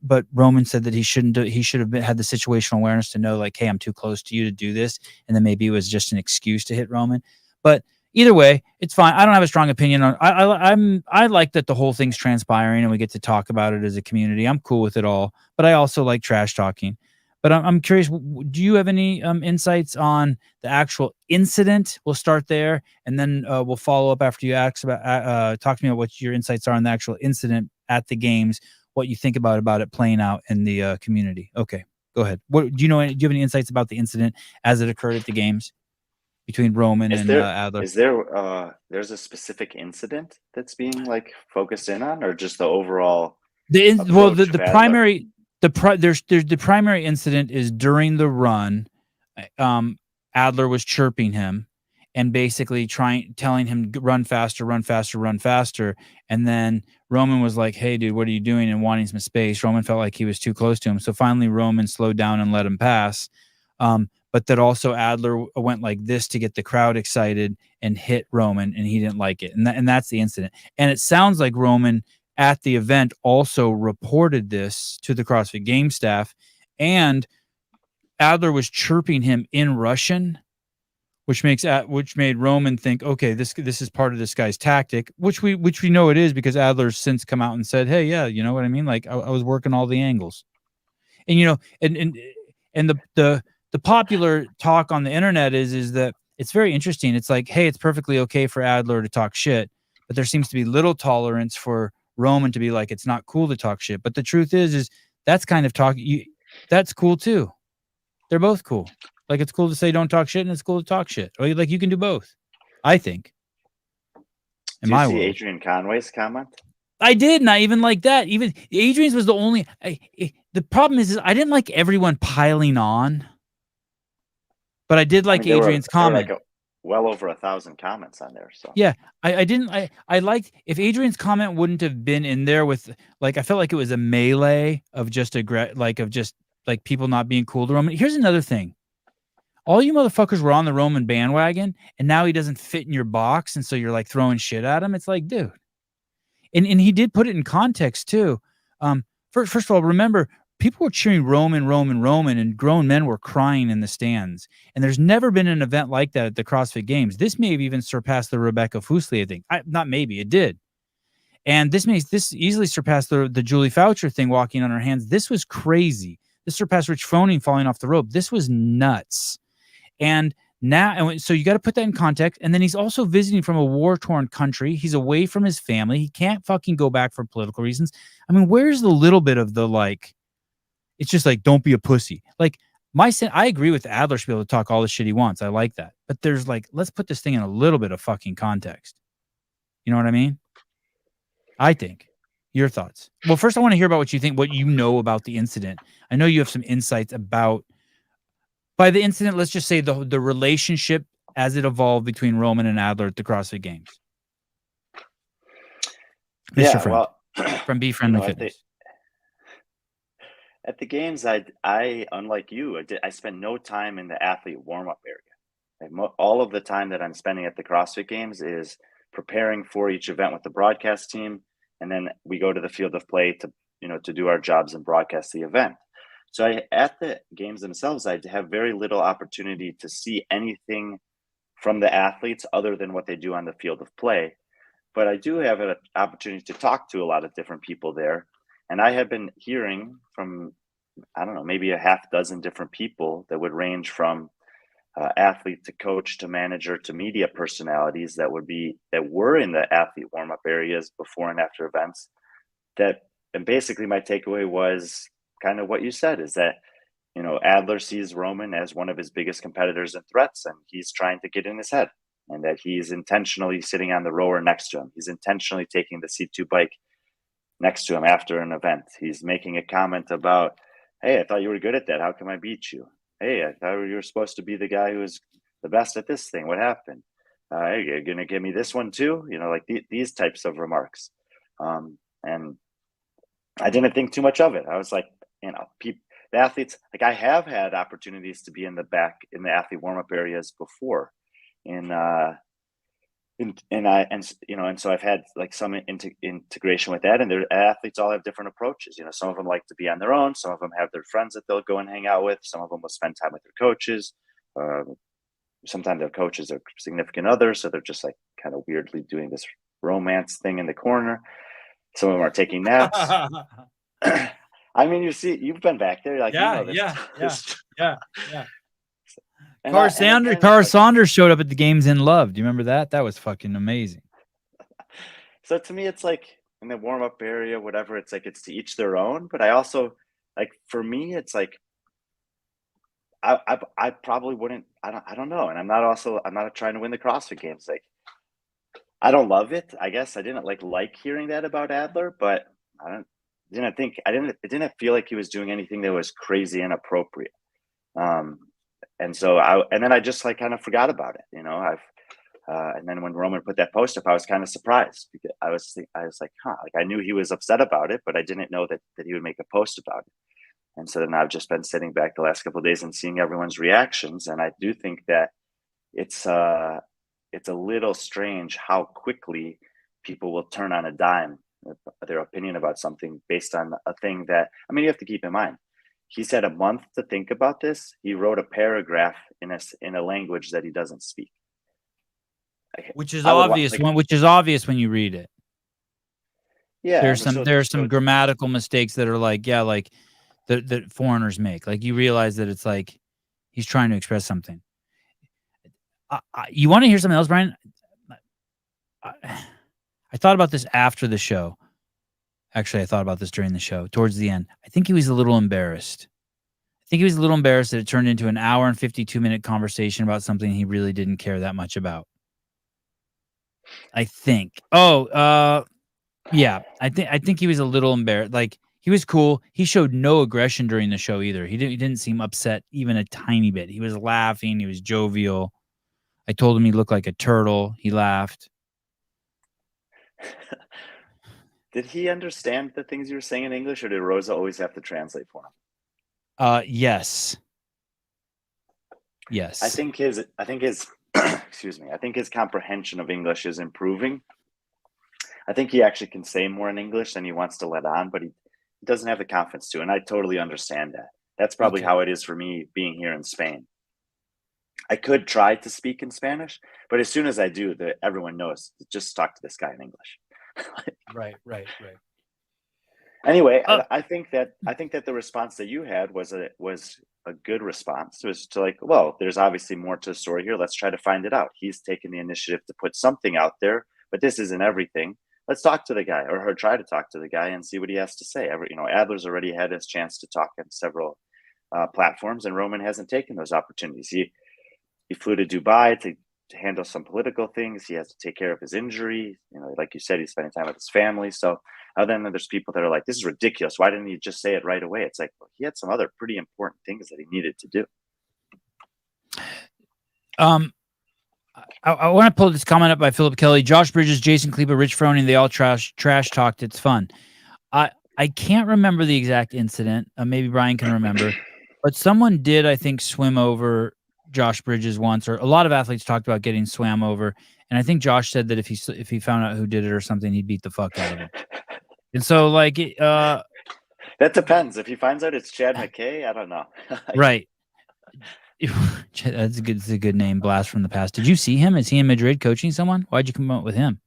but Roman said that he shouldn't do, he should have had the situational awareness to know, like, hey, I'm too close to you to do this, and then maybe it was just an excuse to hit Roman. But either way, it's fine. I don't have a strong opinion on. I like that the whole thing's transpiring and we get to talk about it as a community. I'm cool with it all, but I also like trash talking. But I'm curious, do you have any insights on the actual incident? We'll start there, and then we'll follow up after you ask about talk to me about what your insights are on the actual incident at the games, what you think about it playing out in the community. Okay, go ahead. What do you know? Do you have any insights about the incident as it occurred at the games between Roman and Adler? Is there there's a specific incident that's being like focused in on, or just the overall? The primary the primary incident is during the run. Adler was chirping him and basically telling him run faster, run faster, run faster. And then Roman was like, hey, dude, what are you doing? And wanting some space. Roman felt like he was too close to him. So finally Roman slowed down and let him pass. But that also Adler went like this to get the crowd excited and hit Roman, and he didn't like it. And that's the incident. And it sounds like Roman at the event also reported this to the CrossFit Game staff, and Adler was chirping him in Russian, which made Roman think, okay, this is part of this guy's tactic, which we know it is, because Adler's since come out and said, hey, yeah, you know what I mean? Like I was working all the angles, and and the popular talk on the internet is that it's very interesting. It's like, hey, it's perfectly okay for Adler to talk shit, but there seems to be little tolerance for Roman to be like, it's not cool to talk shit. But the truth is that's kind of that's cool too. They're both cool. Like, it's cool to say don't talk shit, and it's cool to talk shit. Or like, you can do both, I think. In my world. Adrian Conway's comment? I did, and I even like that. Even Adrian's was the only. The problem is I didn't like everyone piling on, but I did like Adrian's comment. Like well over 1,000 comments on there. So yeah, I didn't. I liked if Adrian's comment wouldn't have been in there with, like, I felt like it was a melee of just like people not being cool to Roman. Here's another thing. All you motherfuckers were on the Roman bandwagon, and now he doesn't fit in your box, and so you're like throwing shit at him. It's like, dude. And he did put it in context too. First of all, remember, people were cheering Roman, and grown men were crying in the stands. And there's never been an event like that at the CrossFit Games. This may have even surpassed the Rebecca Fuselier thing. Not maybe, it did. And this easily surpassed the Julie Foucher thing, walking on her hands. This was crazy. This surpassed Rich Froning falling off the rope. This was nuts. And so you got to put that in context. And then he's also visiting from a war-torn country. He's away from his family. He can't fucking go back for political reasons. I mean, where's the little bit of the, like, it's just like, don't be a pussy. Like, I agree with Adler should be able to talk all the shit he wants. I like that. But there's like, let's put this thing in a little bit of fucking context. You know what I mean? I think. Your thoughts. Well, first I want to hear about what you think, what you know about the incident. I know you have some insights about, by the incident, let's just say the relationship as it evolved between Roman and Adler at the CrossFit Games. Mr. Friend, well, from Be Friendly Fitness. At the games, I unlike you, I spent no time in the athlete warm-up area. All of the time that I'm spending at the CrossFit Games is preparing for each event with the broadcast team, and then we go to the field of play to do our jobs and broadcast the event. So at the games themselves, I have very little opportunity to see anything from the athletes other than what they do on the field of play. But I do have an opportunity to talk to a lot of different people there. And I have been hearing from, I don't know, maybe a half dozen different people that would range from athlete to coach to manager to media personalities that were in the athlete warm-up areas before and after events. And basically my takeaway was kind of what you said is that, Adler sees Roman as one of his biggest competitors and threats, and he's trying to get in his head, and that he's intentionally sitting on the rower next to him. He's intentionally taking the C2 bike next to him after an event. He's making a comment about, hey, I thought you were good at that. How come I beat you? Hey, I thought you were supposed to be the guy who was the best at this thing. What happened? Hey, you're going to give me this one too? Like these types of remarks. And I didn't think too much of it. I was like, the athletes, like I have had opportunities to be in the back in the athlete warm-up areas before. And so I've had like some integration with that, and their athletes all have different approaches. Some of them like to be on their own. Some of them have their friends that they'll go and hang out with. Some of them will spend time with their coaches. Sometimes their coaches are significant others, so they're just like kind of weirdly doing this romance thing in the corner. Some of them are taking naps. I mean, you've been back there, like yeah. Car Saunders showed up at the games in Love. Do you remember that? That was fucking amazing. So to me, it's like in the warm-up area, whatever, it's like it's to each their own. But I also, like, for me, it's like I probably wouldn't. I don't know. And I'm not trying to win the CrossFit Games. Like, I don't love it. I guess I didn't like hearing that about Adler, but it didn't feel like he was doing anything that was crazy inappropriate. And then I just like kind of forgot about it, and then when Roman put that post up, I was kind of surprised because I was like, like I knew he was upset about it, but I didn't know that he would make a post about it. And so then I've just been sitting back the last couple of days and seeing everyone's reactions. And I do think that it's a little strange how quickly people will turn on a dime their opinion about something based on a thing that, I mean, you have to keep in mind, he's had a month to think about this. He wrote a paragraph in a language that he doesn't speak. Which is obvious when you read it. Yeah. There's some grammatical mistakes that are like, that foreigners make. Like you realize that it's like he's trying to express something. You want to hear something else, Brian? I thought about this after the show. Actually, I thought about this during the show. Towards the end, I think he was a little embarrassed. That it turned into an hour and 52-minute conversation about something he really didn't care that much about. I think. I think he was a little embarrassed. Like he was cool. He showed no aggression during the show either. He didn't seem upset even a tiny bit. He was laughing. He was jovial. I told him he looked like a turtle. He laughed. Did he understand the things you were saying in English, or did Rosa always have to translate for him? Yes. I think his excuse me. I think his comprehension of English is improving. I think he actually can say more in English than he wants to let on, but he doesn't have the confidence to, and I totally understand that. That's probably how it is for me being here in Spain. I could try to speak in Spanish, but as soon as I do, everyone knows, just talk to this guy in English. Right. Anyway, I think that the response that you had was a good response. It was to like, well, there's obviously more to the story here. Let's try to find it out. He's taken the initiative to put something out there, but this isn't everything. Let's talk to the guy, or try to talk to the guy and see what he has to say. Adler's already had his chance to talk on several platforms, and Roman hasn't taken those opportunities. He flew to Dubai to handle some political things. He has to take care of his injury. Like you said, he's spending time with his family. So then there's people that are like, this is ridiculous. Why didn't he just say it right away? It's like, well, he had some other pretty important things that he needed to do. I want to pull this comment up by Philip Kelly. Josh Bridges, Jason Kleber, Rich Froning, they all trash talked. It's fun. I can't remember the exact incident. Maybe Brian can remember. But someone did, I think, swim over Josh Bridges once, or a lot of athletes talked about getting swam over. And I think Josh said that if he found out who did it or something, he'd beat the fuck out of him. And so like, that depends. If he finds out it's Chad McKay, I don't know. Right. That's a good name. Blast from the past. Did you see him? Is he in Madrid coaching someone? Why'd you come up with him?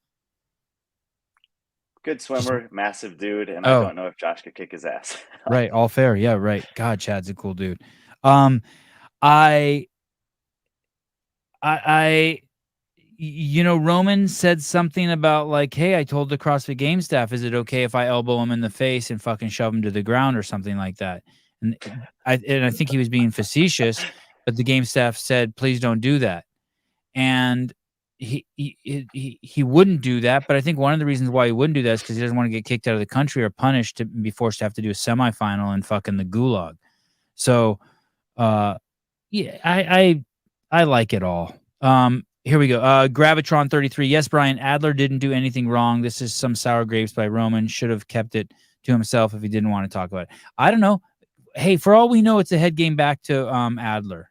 Good swimmer, massive dude, and I don't know if Josh could kick his ass. Right. All fair. Yeah. Right. God, Chad's a cool dude. I Roman said something about like, hey, I told the CrossFit Game staff, is it okay if I elbow him in the face and fucking shove him to the ground or something like that? And I think he was being facetious, but the game staff said, please don't do that. And he wouldn't do that. But I think one of the reasons why he wouldn't do that is because he doesn't want to get kicked out of the country or punished to be forced to have to do a semifinal in fucking the gulag. So, yeah, I like it all. Here we go. Gravitron 33. Yes, Brian, Adler didn't do anything wrong. This is some sour grapes by Roman. Should have kept it to himself if he didn't want to talk about it. I don't know. Hey, for all we know, it's a head game back to Adler.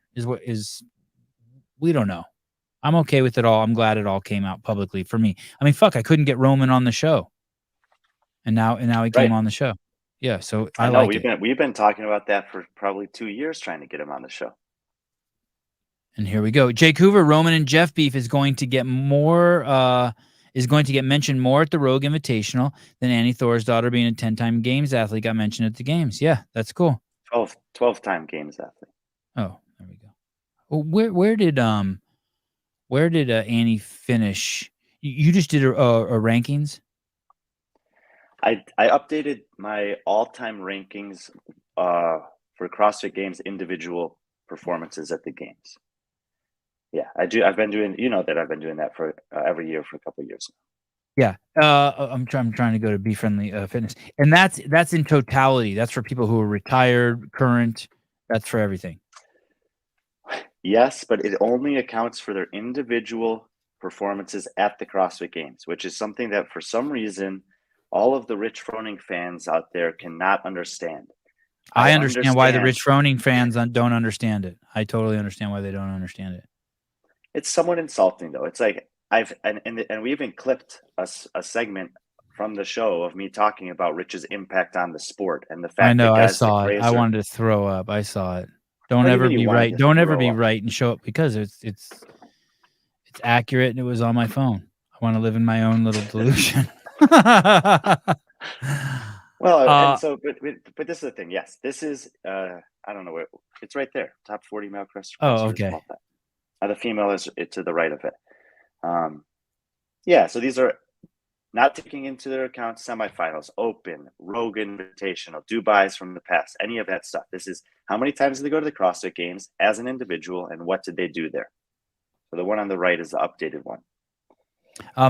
We don't know. I'm okay with it all. I'm glad it all came out publicly for me. I mean, fuck, I couldn't get Roman on the show, and now he came on the show. Yeah, so I know like we've been talking about that for probably 2 years, trying to get him on the show. And here we go. Jake Hoover, Roman and Jeff beef is going to get mentioned more at the Rogue Invitational than Annie Thorisdottir being a 10-time Games athlete got mentioned at the Games. Yeah, that's cool. 12-time Games athlete. Oh, there we go. Well, where did Annie finish? You just did a rankings? I updated my all-time rankings for CrossFit Games individual performances at the Games. Yeah, I do. I've been doing that for every year for a couple of years. Yeah, I'm trying to go to Be Friendly Fitness, and that's in totality. That's for people who are retired, current. That's for everything. Yes, but it only accounts for their individual performances at the CrossFit Games, which is something that for some reason all of the Rich Froning fans out there cannot understand. I understand why the Rich Froning fans don't understand it. I totally understand why they don't understand it. It's somewhat insulting, though. It's like and we even clipped a segment from the show of me talking about Rich's impact on the sport and the fact I know, that guys I saw like it. Razor, I wanted to throw up. I saw it. Don't ever be right. Don't ever be right and show up because it's accurate and it was on my phone. I want to live in my own little delusion. Well, and so, but this is the thing. Yes, this is. I don't know where it's right there. Top 40 male CrossFit. Oh, okay. The female is to the right of it. Yeah. So these are not taking into their account semifinals, Open, Rogue Invitational, Dubai's from the past, any of that stuff. This is how many times did they go to the CrossFit Games as an individual, and what did they do there? So the one on the right is the updated one.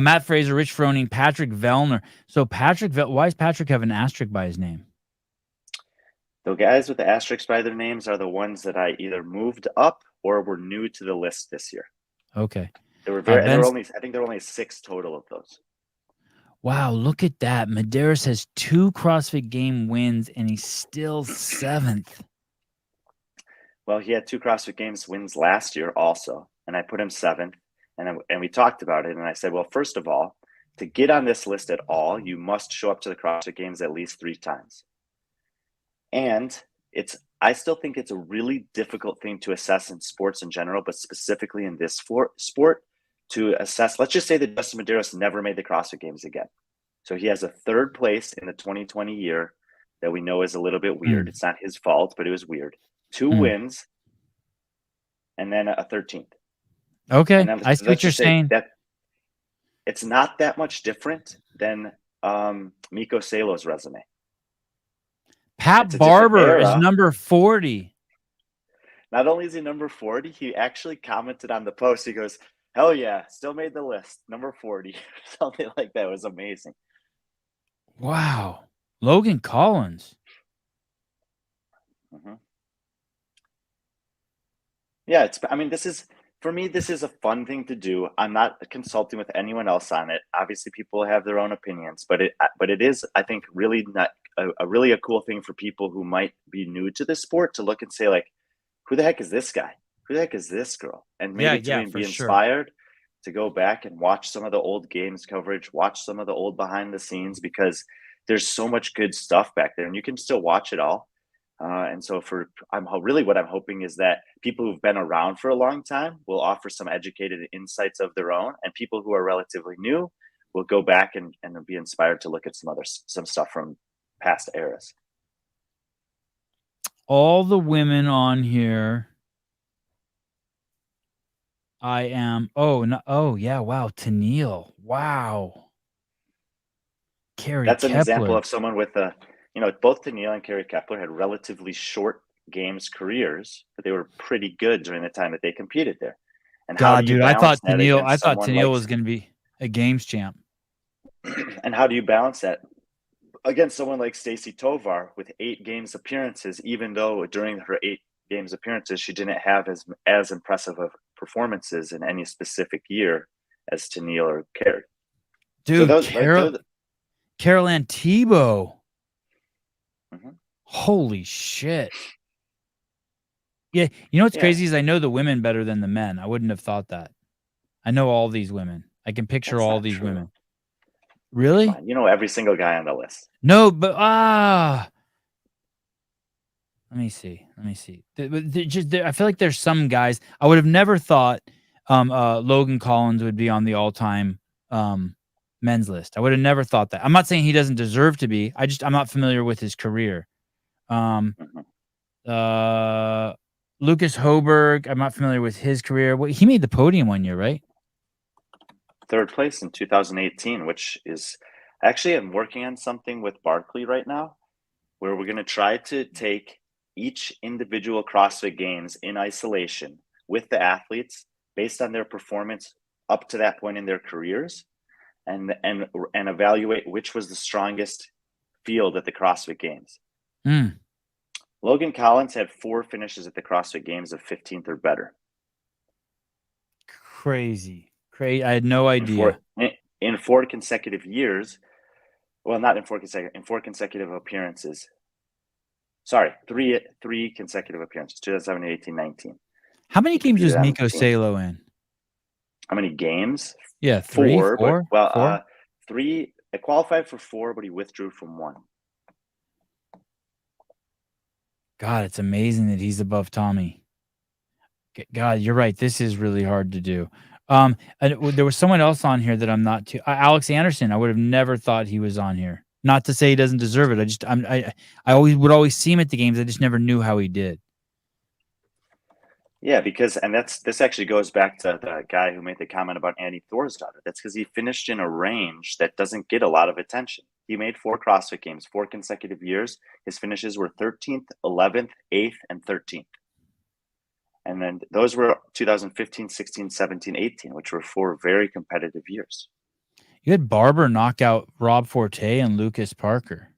Matt Fraser, Rich Froning, Patrick Vellner. So why does Patrick have an asterisk by his name? The guys with the asterisks by their names are the ones that I either moved up or were new to the list this year. Okay. There were I think there were only 6 total of those. Wow, look at that. Medeiros has 2 CrossFit Game wins and he's still 7th. Well, he had 2 CrossFit Games wins last year also, and I put him 7th. And we talked about it, and I said, well, first of all, to get on this list at all, you must show up to the CrossFit Games at least 3 times. And I still think it's a really difficult thing to assess in sports in general, but specifically in this sport to assess. Let's just say that Justin Medeiros never made the CrossFit Games again. So he has a 3rd place in the 2020 year that we know is a little bit weird. It's not his fault, but it was weird. 2 wins, and then a 13th. Okay, I see what you're saying. That it's not that much different than Mikko Salo's resume. Pat Barber is number 40. Not only is he number 40, he actually commented on the post. He goes, hell yeah, still made the list. Number 40. Something like that. It was amazing. Wow. Logan Collins. Mm-hmm. Yeah, for me, this is a fun thing to do. I'm not consulting with anyone else on it. Obviously, people have their own opinions, but it is, I think, really not a cool thing for people who might be new to this sport to look and say, like, who the heck is this guy? Who the heck is this girl? And maybe be inspired to go back and watch some of the old Games coverage, watch some of the old behind the scenes, because there's so much good stuff back there, and you can still watch it all. And so what I'm hoping is that people who've been around for a long time will offer some educated insights of their own, and people who are relatively new will go back and be inspired to look at some stuff from past eras. All the women on here I am. Oh no. Oh yeah. Wow. Tennille. Wow. Carrie That's an example Kepler. of someone with a, both Tennille and Carrie Kepler had relatively short games careers, but they were pretty good during the time that they competed there. And how do God, you dude, I thought balance that Tennille. I against thought someone Tennille like, was going to be a games champ. and how do you balance that against someone like Stacy Tovar with 8 games appearances, even though during her 8 games appearances, she didn't have as impressive of performances in any specific year as Tennille or Carrie. So Dude, those, like, Carol Ann Tebow. mm-hmm. Holy shit. Yeah, you know what's crazy is I know the women better than the men. I wouldn't have thought that. I know all these women. I can picture That's all not these true. women. Really? You know every single guy on the list. No, but let me see. I feel like there's some guys I would have never thought Logan Collins would be on the all-time men's list. I would have never thought that. I'm not saying he doesn't deserve to be. I'm not familiar with his career. Mm-hmm. Lucas Hoberg, I'm not familiar with his career. He made the podium one year, right? 3rd place in 2018, which is actually, I'm working on something with Barkley right now where we're going to try to take each individual CrossFit Games in isolation with the athletes based on their performance up to that point in their careers, and evaluate which was the strongest field at the CrossFit Games. Logan Collins had 4 finishes at the CrossFit Games of 15th or better. Crazy. I had no idea. In 4 consecutive years. Well, not in 4 consecutive appearances. Sorry, three consecutive appearances, 2017, 18, 19. How many games was Miko Salo in? How many games? Yeah, 4. four? But, Four? 3. It qualified for 4, but he withdrew from 1. God, it's amazing that he's above Tommy. God, you're right. This is really hard to do. There was someone else on here that I'm not too. Alex Anderson. I would have never thought he was on here. Not to say he doesn't deserve it. I would always see him at the games. I just never knew how he did. Yeah, this actually goes back to the guy who made the comment about Andy Thorsdottir. That's because he finished in a range that doesn't get a lot of attention. He made 4 CrossFit Games, 4 consecutive years. His finishes were 13th, 11th, 8th, and 13th. And then those were 2015, 16, 17, 18, which were 4 very competitive years. You had Barber knock out Rob Forte and Lucas Parker.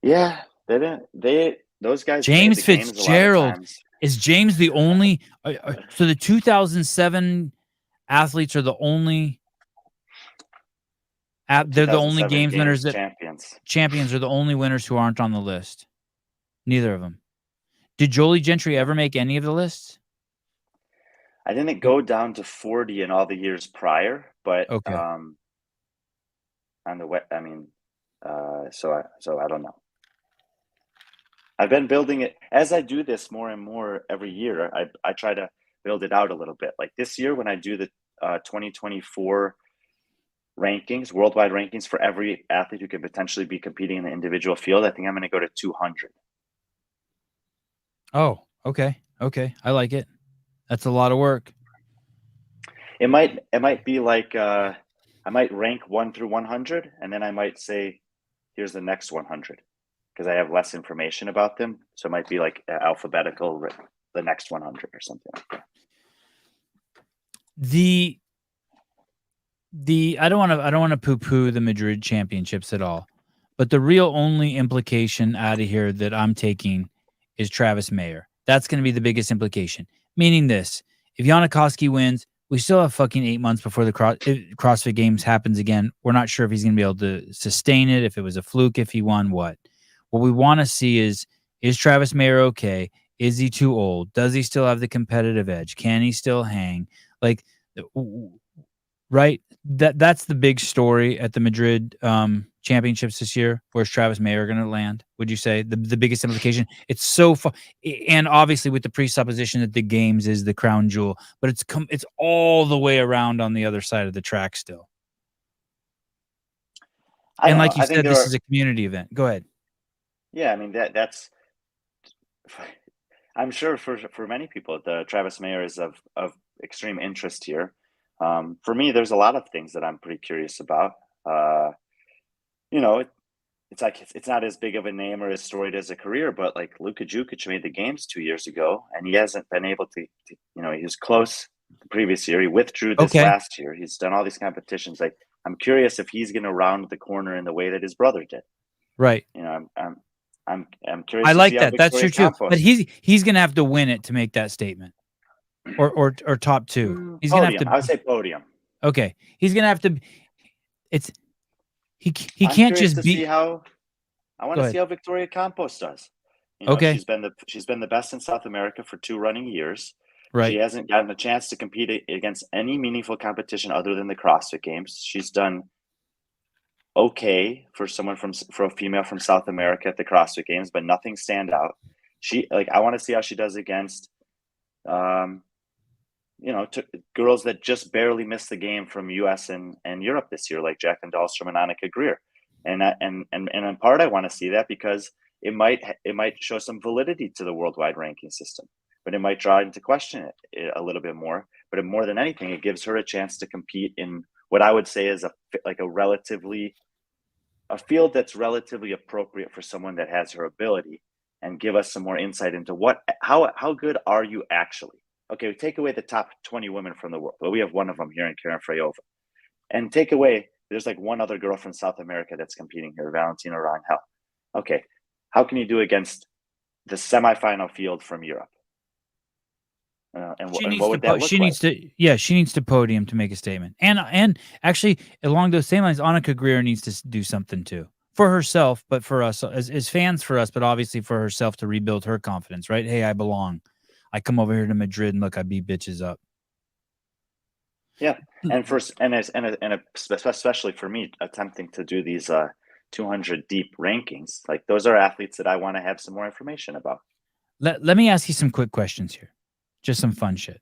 Yeah, those guys. James Fitzgerald. Is James the only? So the 2007 athletes are the only. They're the only games winners that champions are the only winners who aren't on the list. Neither of them. Did Jolie Gentry ever make any of the lists? I didn't go down to 40 in all the years prior, but okay. On the wet, I mean, so I don't know. I've been building it as I do this more and more every year. I try to build it out a little bit. Like this year, when I do the 2024 rankings, worldwide rankings for every athlete who could potentially be competing in the individual field, I think I'm going to go to 200. Oh, okay. I like it. That's a lot of work. It might be like I might rank 1 through 100, and then I might say, here's the next 100. Because I have less information about them, so it might be like alphabetical, the next 100 or something like that. I don't want to poo-poo the Madrid championships at all, but the real only implication out of here that I'm taking is Travis Mayer. That's going to be the biggest implication. Meaning this: if Janikowski wins, we still have fucking 8 months before the CrossFit Games happens again. We're not sure if he's going to be able to sustain it. If it was a fluke, if he won, what we want to see is Travis Mayer okay? Is he too old? Does he still have the competitive edge? Can he still hang? Like, right? That's the big story at the Madrid championships this year. Where's Travis Mayer going to land? Would you say the biggest implication? It's so far, and obviously with the presupposition that the games is the crown jewel, but it's all the way around on the other side of the track still. And like you said, this is a community event. Go ahead. Yeah, I mean that's. I'm sure for many people, the Travis Mayer is of extreme interest here. For me, there's a lot of things that I'm pretty curious about. You know, it's like it's not as big of a name or as storied as a career, but like Luka Jukic made the games 2 years ago, and he hasn't been able to he was close the previous year. He withdrew this Okay. last year. He's done all these competitions. Like, I'm curious if he's going to round the corner in the way that his brother did. Right. You know, I'm curious I to see like how that. That's Victoria true too. But Campos. he's gonna have to win it to make that statement, or top two. He's gonna have Podium. to. I would say podium. Okay, he's gonna have to. It's he I'm can't curious just to see be. how. I want Go to ahead. see how Victoria Campos does. Okay. She's been the best in South America for 2 running years. She Right. hasn't gotten a chance to compete against any meaningful competition other than the CrossFit Games. She's done okay for a female from South America at the CrossFit Games, but nothing stand out. I want to see how she does against, girls that just barely missed the game from U.S. and Europe this year, like Jacqueline Dahlstrom and Annika Greer. And in part, I want to see that because it might show some validity to the worldwide ranking system, but it might draw into question it a little bit more. But more than anything, it gives her a chance to compete in what I would say is a field that's relatively appropriate for someone that has her ability, and give us some more insight into how good are you actually. Okay, take away the top 20 women from the world. Well, we have one of them here in Karen Freyova. And take away, there's like one other girl from South America that's competing here, Valentina Rangel. Okay, how can you do against the semifinal field from Europe? And what would that look like? She needs to podium to make a statement. And actually, along those same lines, Annika Greer needs to do something too for herself, but for us as fans, for us, but obviously for herself to rebuild her confidence. Right? Hey, I belong. I come over here to Madrid and look, I beat bitches up. Yeah, and especially for me, attempting to do these 200 deep rankings, like those are athletes that I want to have some more information about. Let me ask you some quick questions here, just some fun shit.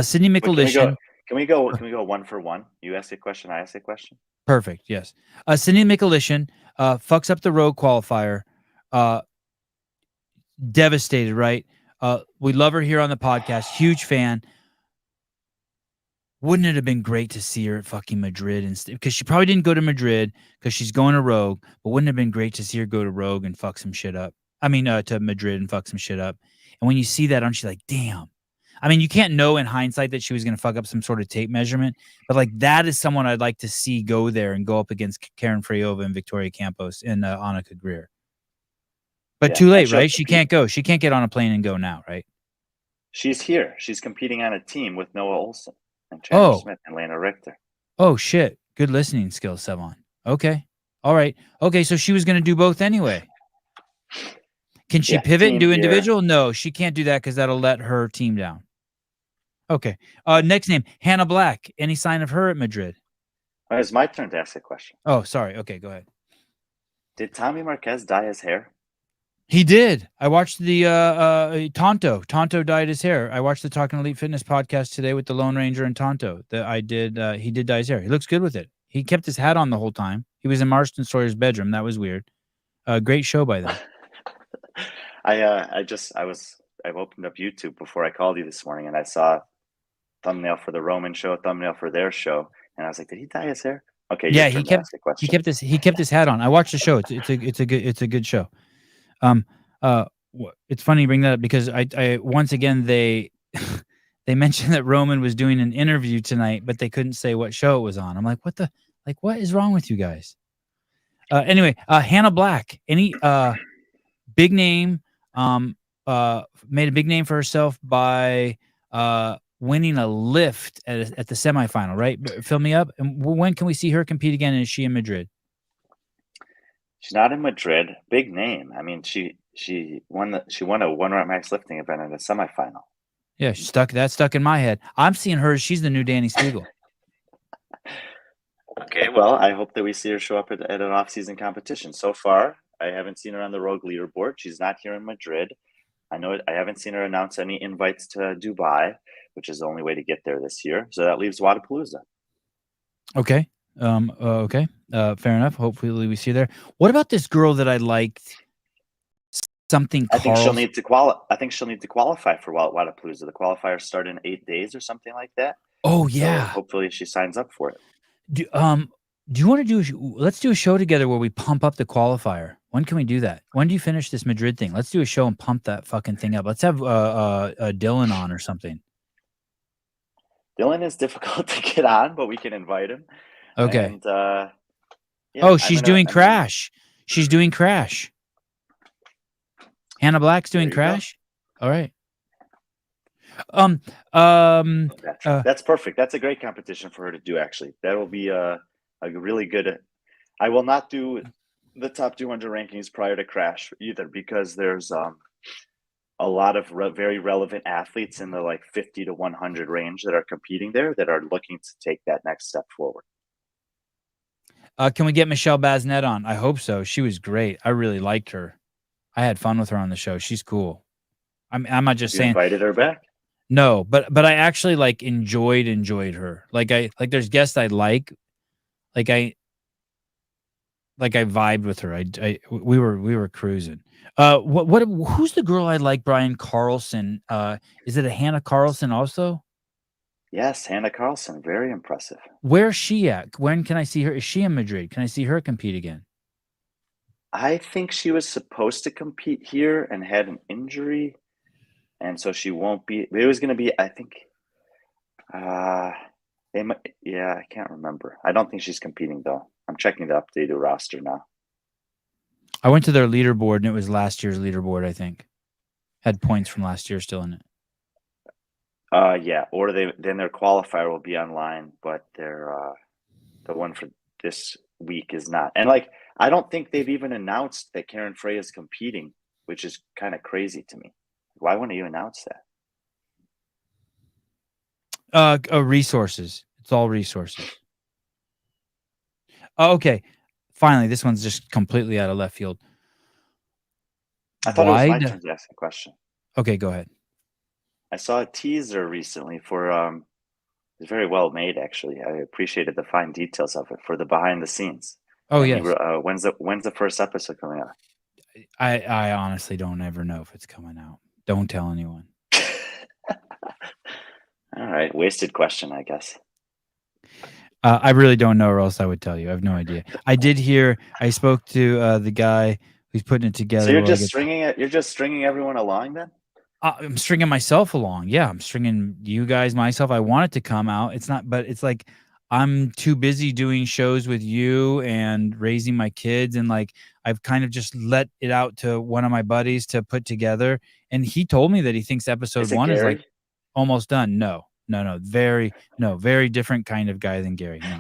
Sydney But Mikulishin. Can we go one for one? You ask a question, I ask a question. Perfect. Yes. Sydney Mikulishin fucks up the road qualifier. Devastated, right? We love her here on the podcast. Huge fan. Wouldn't it have been great to see her at fucking Madrid instead? Because she probably didn't go to Madrid because she's going to Rogue. But wouldn't it have been great to see her go to Rogue and fuck some shit up? I mean, to Madrid and fuck some shit up. And when you see that, aren't you like, damn? I mean, you can't know in hindsight that she was going to fuck up some sort of tape measurement, but like that is someone I'd like to see go there and go up against Karen Freyova and Victoria Campos and Annika Greer. But too late, right? She can't go. She can't get on a plane and go now, right? She's here. She's competing on a team with Noah Olson and Chandler Smith and Lena Richter. Oh, shit. Good listening skills, Sevan. Okay. All right. Okay, so she was going to do both anyway. Can she pivot and do individual? Here. No, she can't do that because that'll let her team down. Okay. Next name, Hannah Black. Any sign of her at Madrid? It's my turn to ask a question. Oh, sorry. Okay, go ahead. Did Tommy Marquez dye his hair? He did. I watched the Tonto. Tonto dyed his hair. I watched the Talking Elite Fitness podcast today with the Lone Ranger and Tonto. He did dye his hair. He looks good with it. He kept his hat on the whole time. He was in Marston Sawyer's bedroom. That was weird. Great show by them. I've opened up YouTube before I called you this morning, and I saw thumbnail for the Roman show, thumbnail for their show, and I was like, did he dye his hair? Okay, yeah, he kept his hat on. I watched the show. It's a good show. It's funny you bring that up because I once again they mentioned that Roman was doing an interview tonight, but they couldn't say what show it was on. I'm like, what is wrong with you guys? Anyway, Hannah Black, any big name, made a big name for herself by winning a lift at the semifinal, right? Fill me up. And when can we see her compete again? And is she in Madrid? She's not in Madrid. Big name. I mean, she won a one rep max lifting event in the semifinal. Yeah, that's stuck in my head. I'm seeing her. She's the new Danny Spiegel. Okay, well, I hope that we see her show up at an off-season competition. So far, I haven't seen her on the Rogue leaderboard. She's not here in Madrid. I haven't seen her announce any invites to Dubai, which is the only way to get there this year. So that leaves Wodapalooza. Okay. Okay. Fair enough. Hopefully we see her there. What about this girl that I liked something I think she'll Carl's. need to qualify for Wodapalooza. The qualifiers start in 8 days or something like that. Oh So yeah. hopefully she signs up for it. Do you want to let's do a show together where we pump up the qualifier. When can we do that? When do you finish this Madrid thing? Let's do a show and pump that fucking thing up. Let's have Dylan on or something. Dylan is difficult to get on, but we can invite him. Okay. And, she's doing Crash. She's doing Crash. Hannah Black's doing Crash. All right. That's perfect. That's a great competition for her to do. Actually, that will be a really good. I will not do the top 200 rankings prior to Crash either, because there's a lot of very relevant athletes in the like 50 to 100 range that are competing there that are looking to take that next step forward. Can we get Michelle Basnet on? I hope so. She was great. I really liked her. I had fun with her on the show. She's cool. I'm not just saying. Invited her back? No, but I actually like enjoyed her. Like there's guests I like I vibed with her. We were cruising. Who's the girl I like? Brian Carlson. Is it a Hannah Carlson also? Yes, Hannah Carlson. Very impressive. Where's she at? When can I see her? Is she in Madrid? Can I see her compete again? I think she was supposed to compete here and had an injury, and so she won't be. It was going to be, I think. I can't remember. I don't think she's competing though. I'm checking the updated roster now. I went to their leaderboard and it was last year's leaderboard. I think had points from last year still in it. Yeah, or then their qualifier will be online, but their the one for this week is not. And like, I don't think they've even announced that Karen Frey is competing, which is kind of crazy to me. Why wouldn't you announce that? Resources. It's all resources. Okay. Finally, this one's just completely out of left field. I thought it was my turn to ask a question. Okay, go ahead. I saw a teaser recently for it's very well made, actually. I appreciated the fine details of it for the behind the scenes. Oh, yes. When's the first episode coming out? I honestly don't ever know if it's coming out. Don't tell anyone. All right, wasted question, I guess. I really don't know, or else I would tell you. I have no idea. I did hear. I spoke to the guy who's putting it together. So you're just stringing it. You're just stringing everyone along, then? I'm stringing myself along. Yeah, I'm stringing you guys, myself. I want it to come out. It's not, but it's like I'm too busy doing shows with you and raising my kids, and like I've kind of just let it out to one of my buddies to put together. And he told me that he thinks episode 1 is like almost done. No, very different kind of guy than Gary. No.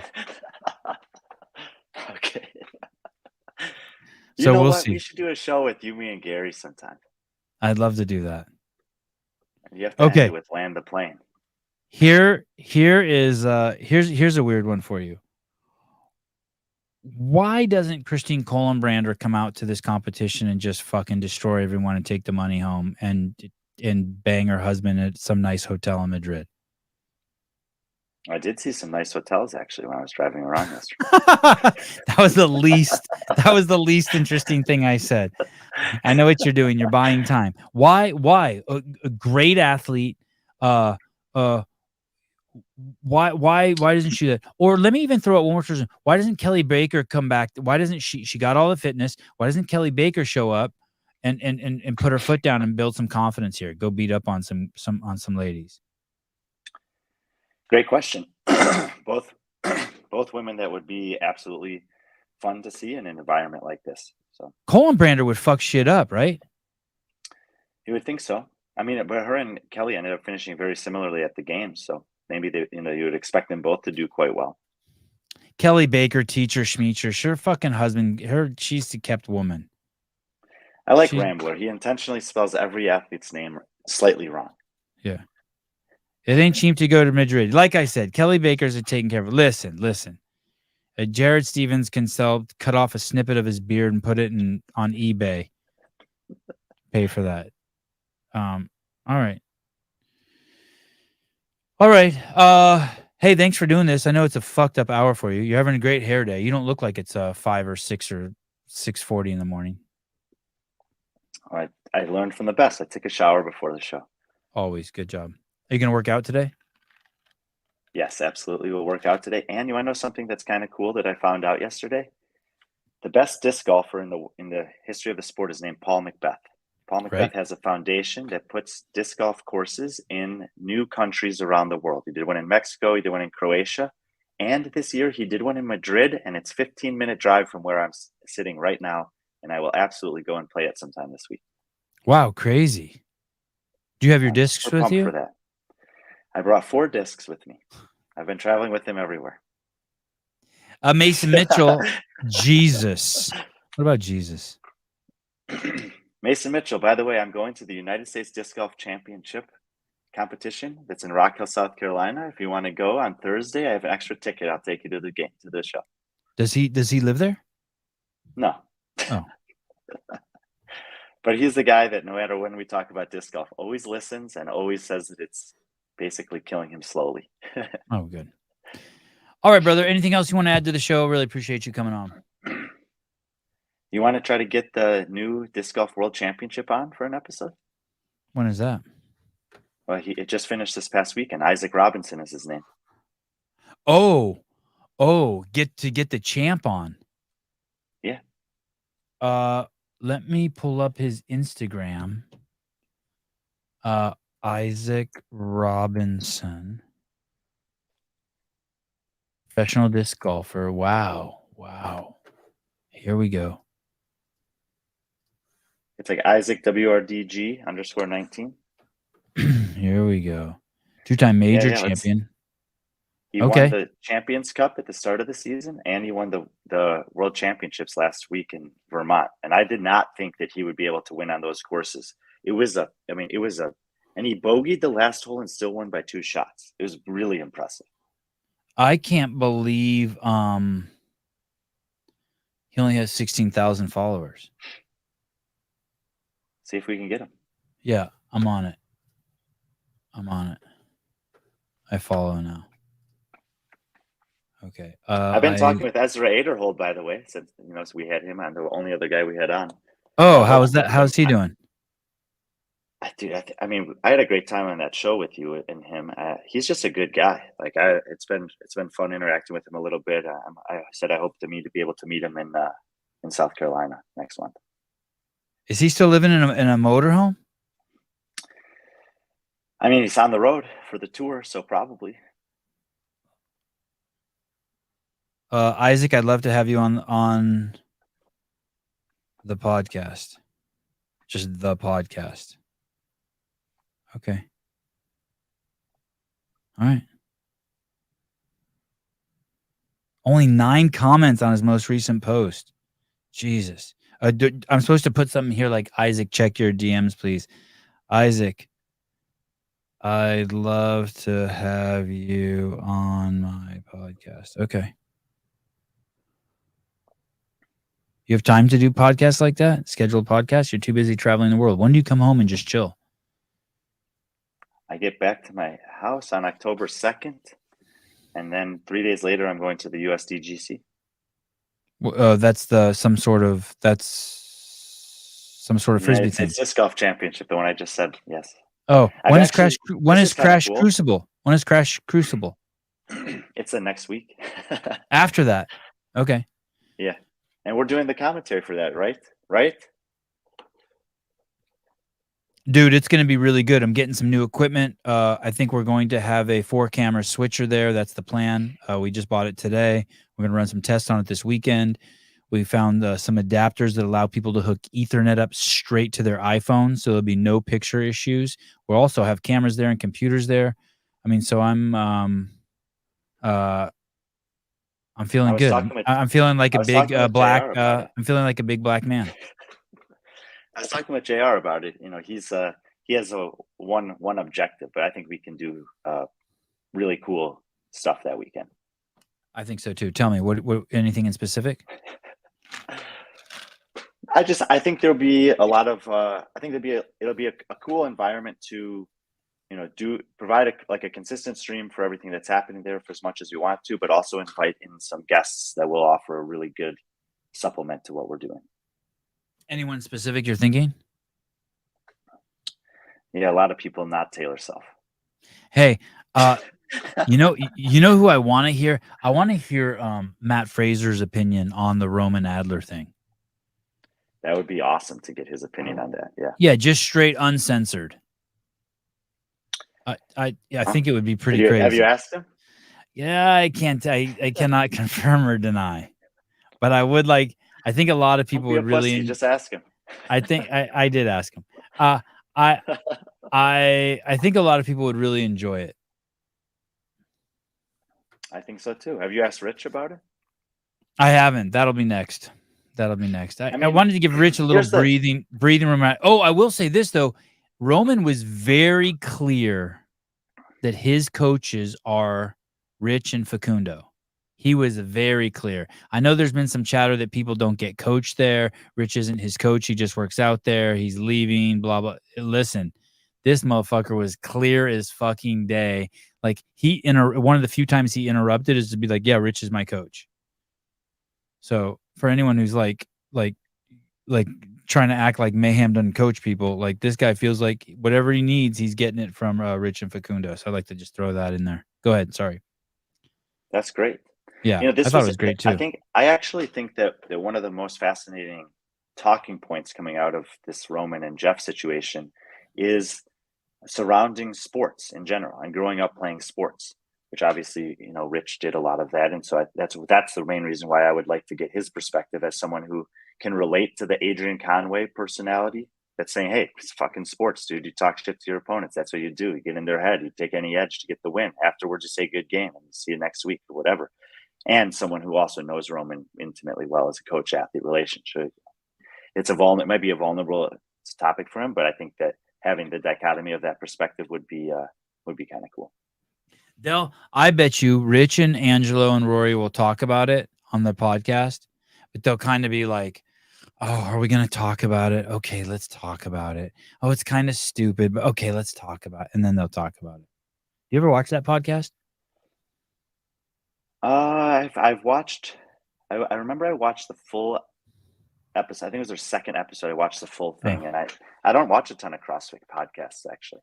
Okay. So we'll see. We should do a show with you, me, and Gary sometime. I'd love to do that. You have to end it with land the plane. Here's a weird one for you. Why doesn't Christine Kohlenbrander come out to this competition and just fucking destroy everyone and take the money home and bang her husband at some nice hotel in Madrid? I did see some nice hotels actually when I was driving around yesterday. That was the least interesting thing I said. I know what you're doing. You're buying time. Why? A great athlete. Why doesn't she do that? Or let me even throw out one more person. Why doesn't Kelly Baker come back? Why doesn't she got all the fitness? Why doesn't Kelly Baker show up and put her foot down and build some confidence here? Go beat up on some ladies. Great question. Both women that would be absolutely fun to see in an environment like this. So Kohlenbrander would fuck shit up, right? You would think so. I mean, but her and Kelly ended up finishing very similarly at the games, so maybe you would expect them both to do quite well. Kelly Baker, teacher, schmeacher, her fucking husband, she's the kept woman. I like Rambler. He intentionally spells every athlete's name slightly wrong. Yeah. It ain't cheap to go to Madrid. Like I said, Kelly Baker's are taking care of it. Listen. Jared Stevens can cut off a snippet of his beard and put it on eBay. Pay for that. All right. Hey, thanks for doing this. I know it's a fucked up hour for you. You're having a great hair day. You don't look like it's 5 or 6 or 6:40 in the morning. All right. I learned from the best. I took a shower before the show. Always. Good job. Are you going to work out today? Yes, absolutely. We'll work out today. And you want to know something that's kind of cool that I found out yesterday? The best disc golfer in the history of the sport is named Paul Macbeth. Paul Macbeth Right. has a foundation that puts disc golf courses in new countries around the world. He did one in Mexico. He did one in Croatia. And this year he did one in Madrid, and it's a 15-minute drive from where I'm sitting right now. And I will absolutely go and play it sometime this week. Wow, crazy. Do you have your I'm discs super with pumped you? for that. I brought 4 discs with me. I've been traveling with him everywhere. Mason Mitchell. Jesus. What about Jesus? Mason Mitchell, by the way, I'm going to the United States Disc Golf Championship competition that's in Rock Hill, South Carolina. If you want to go on Thursday, I have an extra ticket. I'll take you to the show. Does he live there? No. Oh. But he's the guy that no matter when we talk about disc golf, always listens and always says that it's basically killing him slowly. Oh, good. All right, brother. Anything else you want to add to the show? Really appreciate you coming on. You want to try to get the new Disc Golf World Championship on for an episode? When is that? Well, it just finished this past weekend. Isaac Robinson is his name. Oh, get the champ on. Yeah. Let me pull up his Instagram. Isaac Robinson, professional disc golfer. Wow. Here we go. It's like Isaac WRDG_19. Here we go. 2-time major champion. He won the Champions Cup at the start of the season, and he won the World Championships last week in Vermont. And I did not think that he would be able to win on those courses. And he bogeyed the last hole and still won by 2 shots. It was really impressive. I can't believe he only has 16,000 followers. See if we can get him. Yeah, I'm on it. I follow now. Okay. I've been talking with Ezra Aderhold, by the way, since so we had him on, the only other guy we had on. Oh, how is that? How's he doing? Dude, I had a great time on that show with you and him. He's just a good guy. It's been fun interacting with him a little bit. I said I hope to be able to meet him in South Carolina next month. Is he still living in a motorhome? I mean, he's on the road for the tour, so probably. Isaac, I'd love to have you on the podcast. Just the podcast. Okay. All right. Only 9 comments on his most recent post. Jesus. I'm supposed to put something here like, Isaac, check your DMs, please. Isaac, I'd love to have you on my podcast. Okay. You have time to do podcasts like that? Scheduled podcasts? You're too busy traveling the world. When do you come home and just chill? I get back to my house on October 2nd, and then 3 days later, I'm going to the USDGC. That's some sort of frisbee thing. It's disc golf championship, the one I just said. Yes. Oh, when is Crash Crucible? When is Crash Crucible? It's the next week. After that. Okay. Yeah. And we're doing the commentary for that, right? Right? Dude, it's going to be really good. I'm getting some new equipment. I think we're going to have a 4-camera switcher there. That's the plan. We just bought it today. We're going to run some tests on it this weekend. We found some adapters that allow people to hook Ethernet up straight to their iPhone, so there'll be no picture issues. We'll also have cameras there and computers there. I mean, so I'm feeling good. I'm feeling like a big black. I'm feeling like a big black man. I was talking with JR about it. He has one objective, but I think we can do really cool stuff that weekend. I think so too. Tell me, what anything in specific? I think there'll be a lot of. It'll be a cool environment to, provide a consistent stream for everything that's happening there for as much as we want to, but also invite in some guests that will offer a really good supplement to what we're doing. Anyone specific you're thinking? Yeah, a lot of people not Taylor Self. Hey, you know who I want to hear? I want to hear Matt Fraser's opinion on the Roman Adler thing. That would be awesome to get his opinion on that. Yeah. Yeah, just straight uncensored. I think it would be pretty crazy. Have you asked him? Yeah, I cannot confirm or deny, but I would like. I think a lot of people would really just ask him. I think I did ask him. I think a lot of people would really enjoy it. I think so too. Have you asked Rich about it? I haven't. That'll be next. I wanted to give Rich a little breathing room. Oh, I will say this though. Roman was very clear that his coaches are Rich and Facundo. He was very clear. I know there's been some chatter that people don't get coached there. Rich isn't his coach. He just works out there. He's leaving, blah, blah. Listen, this motherfucker was clear as fucking day. Like one of the few times he interrupted is to be like, yeah, Rich is my coach. So for anyone who's like trying to act like Mayhem doesn't coach people, like this guy feels like whatever he needs, he's getting it from Rich and Facundo. So I'd like to just throw that in there. Go ahead. Sorry. That's great. Yeah, I thought it was great too. I actually think that one of the most fascinating talking points coming out of this Roman and Jeff situation is surrounding sports in general and growing up playing sports, which obviously, Rich did a lot of that. And so that's the main reason why I would like to get his perspective as someone who can relate to the Adrian Conway personality that's saying, hey, it's fucking sports, dude. You talk shit to your opponents. That's what you do. You get in their head. You take any edge to get the win. Afterwards, you say good game and see you next week or whatever. And someone who also knows Roman intimately well as a coach-athlete relationship. It might be a vulnerable topic for him, but I think that having the dichotomy of that perspective would be kind of cool. Del, I bet you Rich and Angelo and Rory will talk about it on the podcast, but they'll kind of be like, oh, are we going to talk about it? Okay, let's talk about it. Oh, it's kind of stupid, but okay, let's talk about it. And then they'll talk about it. You ever watch that podcast? I've watched. I remember I watched the full episode. I think it was their second episode. I watched the full thing, and I don't watch a ton of CrossFit podcasts actually.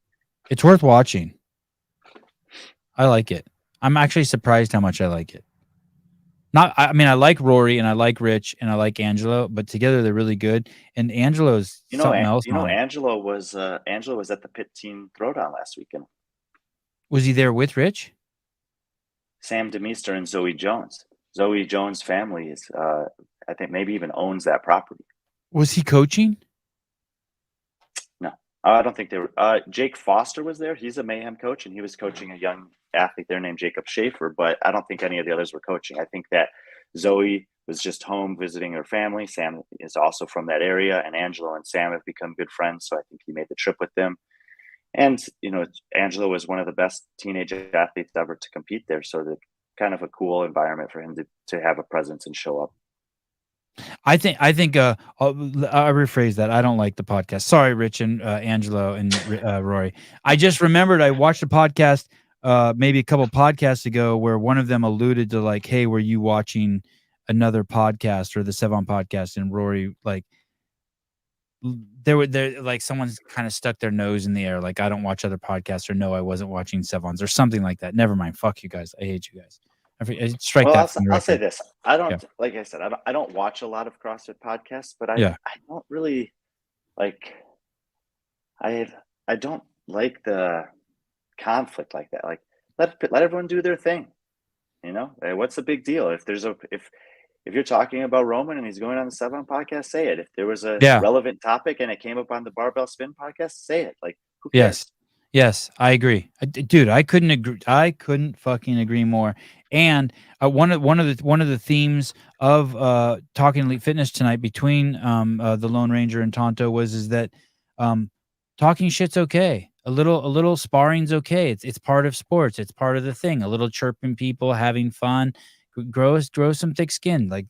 It's worth watching. I like it. I'm actually surprised how much I like it. I like Rory and I like Rich and I like Angelo, but together they're really good. And Angelo's something else. Angelo was at the Pit Team Throwdown last weekend. Was he there with Rich? Sam DeMeester and Zoe Jones. Zoe Jones' family is, I think, maybe even owns that property. Was he coaching? No, I don't think they were. Jake Foster was there. He's a Mayhem coach, and he was coaching a young athlete there named Jacob Schaefer, but I don't think any of the others were coaching. I think that Zoe was just home visiting her family. Sam is also from that area, and Angelo and Sam have become good friends, so I think he made the trip with them. And, Angelo was one of the best teenage athletes ever to compete there. So the kind of a cool environment for him to have a presence and show up. I think I'll rephrase that. I don't like the podcast. Sorry, Rich and Angelo and Rory. I just remembered I watched a podcast maybe a couple podcasts ago where one of them alluded to like, hey, were you watching another podcast or the Sevan podcast? And Rory, like, there like someone's kind of stuck their nose in the air, like I don't watch other podcasts, or no, I wasn't watching Sevon's or something like that. Never mind. Fuck you guys. I hate you guys. I'll say this. I don't, like I said, I don't watch a lot of CrossFit podcasts, but I don't really like, I don't like the conflict like that. Like let everyone do their thing. What's the big deal? If you're talking about Roman and he's going on the Sevan podcast, say it. If there was a relevant topic and it came up on the Barbell Spin podcast, say it. Like, who cares? Yes, I agree, dude. I couldn't agree. I couldn't fucking agree more. And one of the themes of Talking Elite Fitness tonight between the Lone Ranger and Tonto is that talking shit's okay. A little sparring's okay. It's part of sports. It's part of the thing. A little chirping people, having fun. Grow some thick skin. Like,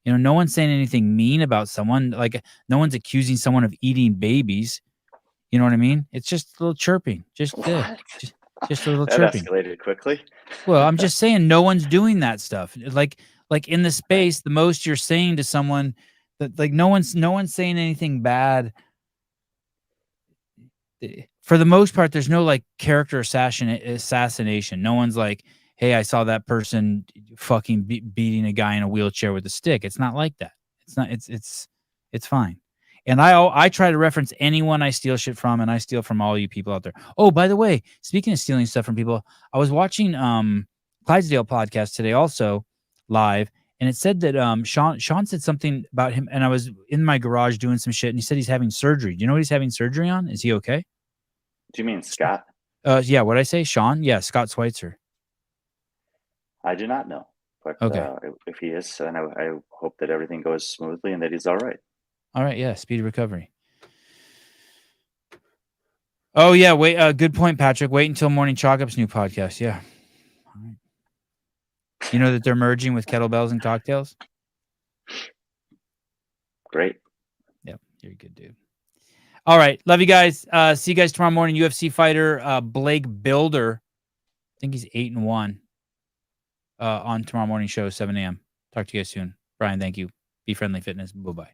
no one's saying anything mean about someone. Like, no one's accusing someone of eating babies. You know what I mean? It's just a little chirping. Just a little chirping. That escalated quickly. Well, I'm just saying no one's doing that stuff. Like in the space, the most you're saying to someone that, like, no one's saying anything bad. for the most part, there's no like character assassination. No one's like, hey, I saw that person fucking beating a guy in a wheelchair with a stick. It's not like that. It's not. It's fine. And I try to reference anyone I steal shit from, and I steal from all you people out there. Oh, by the way, speaking of stealing stuff from people, I was watching Clydesdale podcast today, also live, and it said that Sean said something about him, and I was in my garage doing some shit, and he said he's having surgery. Do you know what he's having surgery on? Is he okay? Do you mean Scott? Yeah. What did I say? Sean? Yeah, Scott Schweitzer. I do not know, but okay. If he is, then I hope that everything goes smoothly and that he's all right. All right. Yeah. Speedy recovery. Oh yeah. Wait. Good point, Patrick. Wait until Morning Chalk Up's new podcast. Yeah. All right. You know that they're merging with kettlebells and cocktails. Great. Yep. You're a good dude. All right. Love you guys. See you guys tomorrow morning. UFC fighter Blake Builder. I think he's 8-1. On tomorrow morning show, 7 a.m. Talk to you guys soon. Brian, thank you. Be Friendly Fitness. Bye-bye.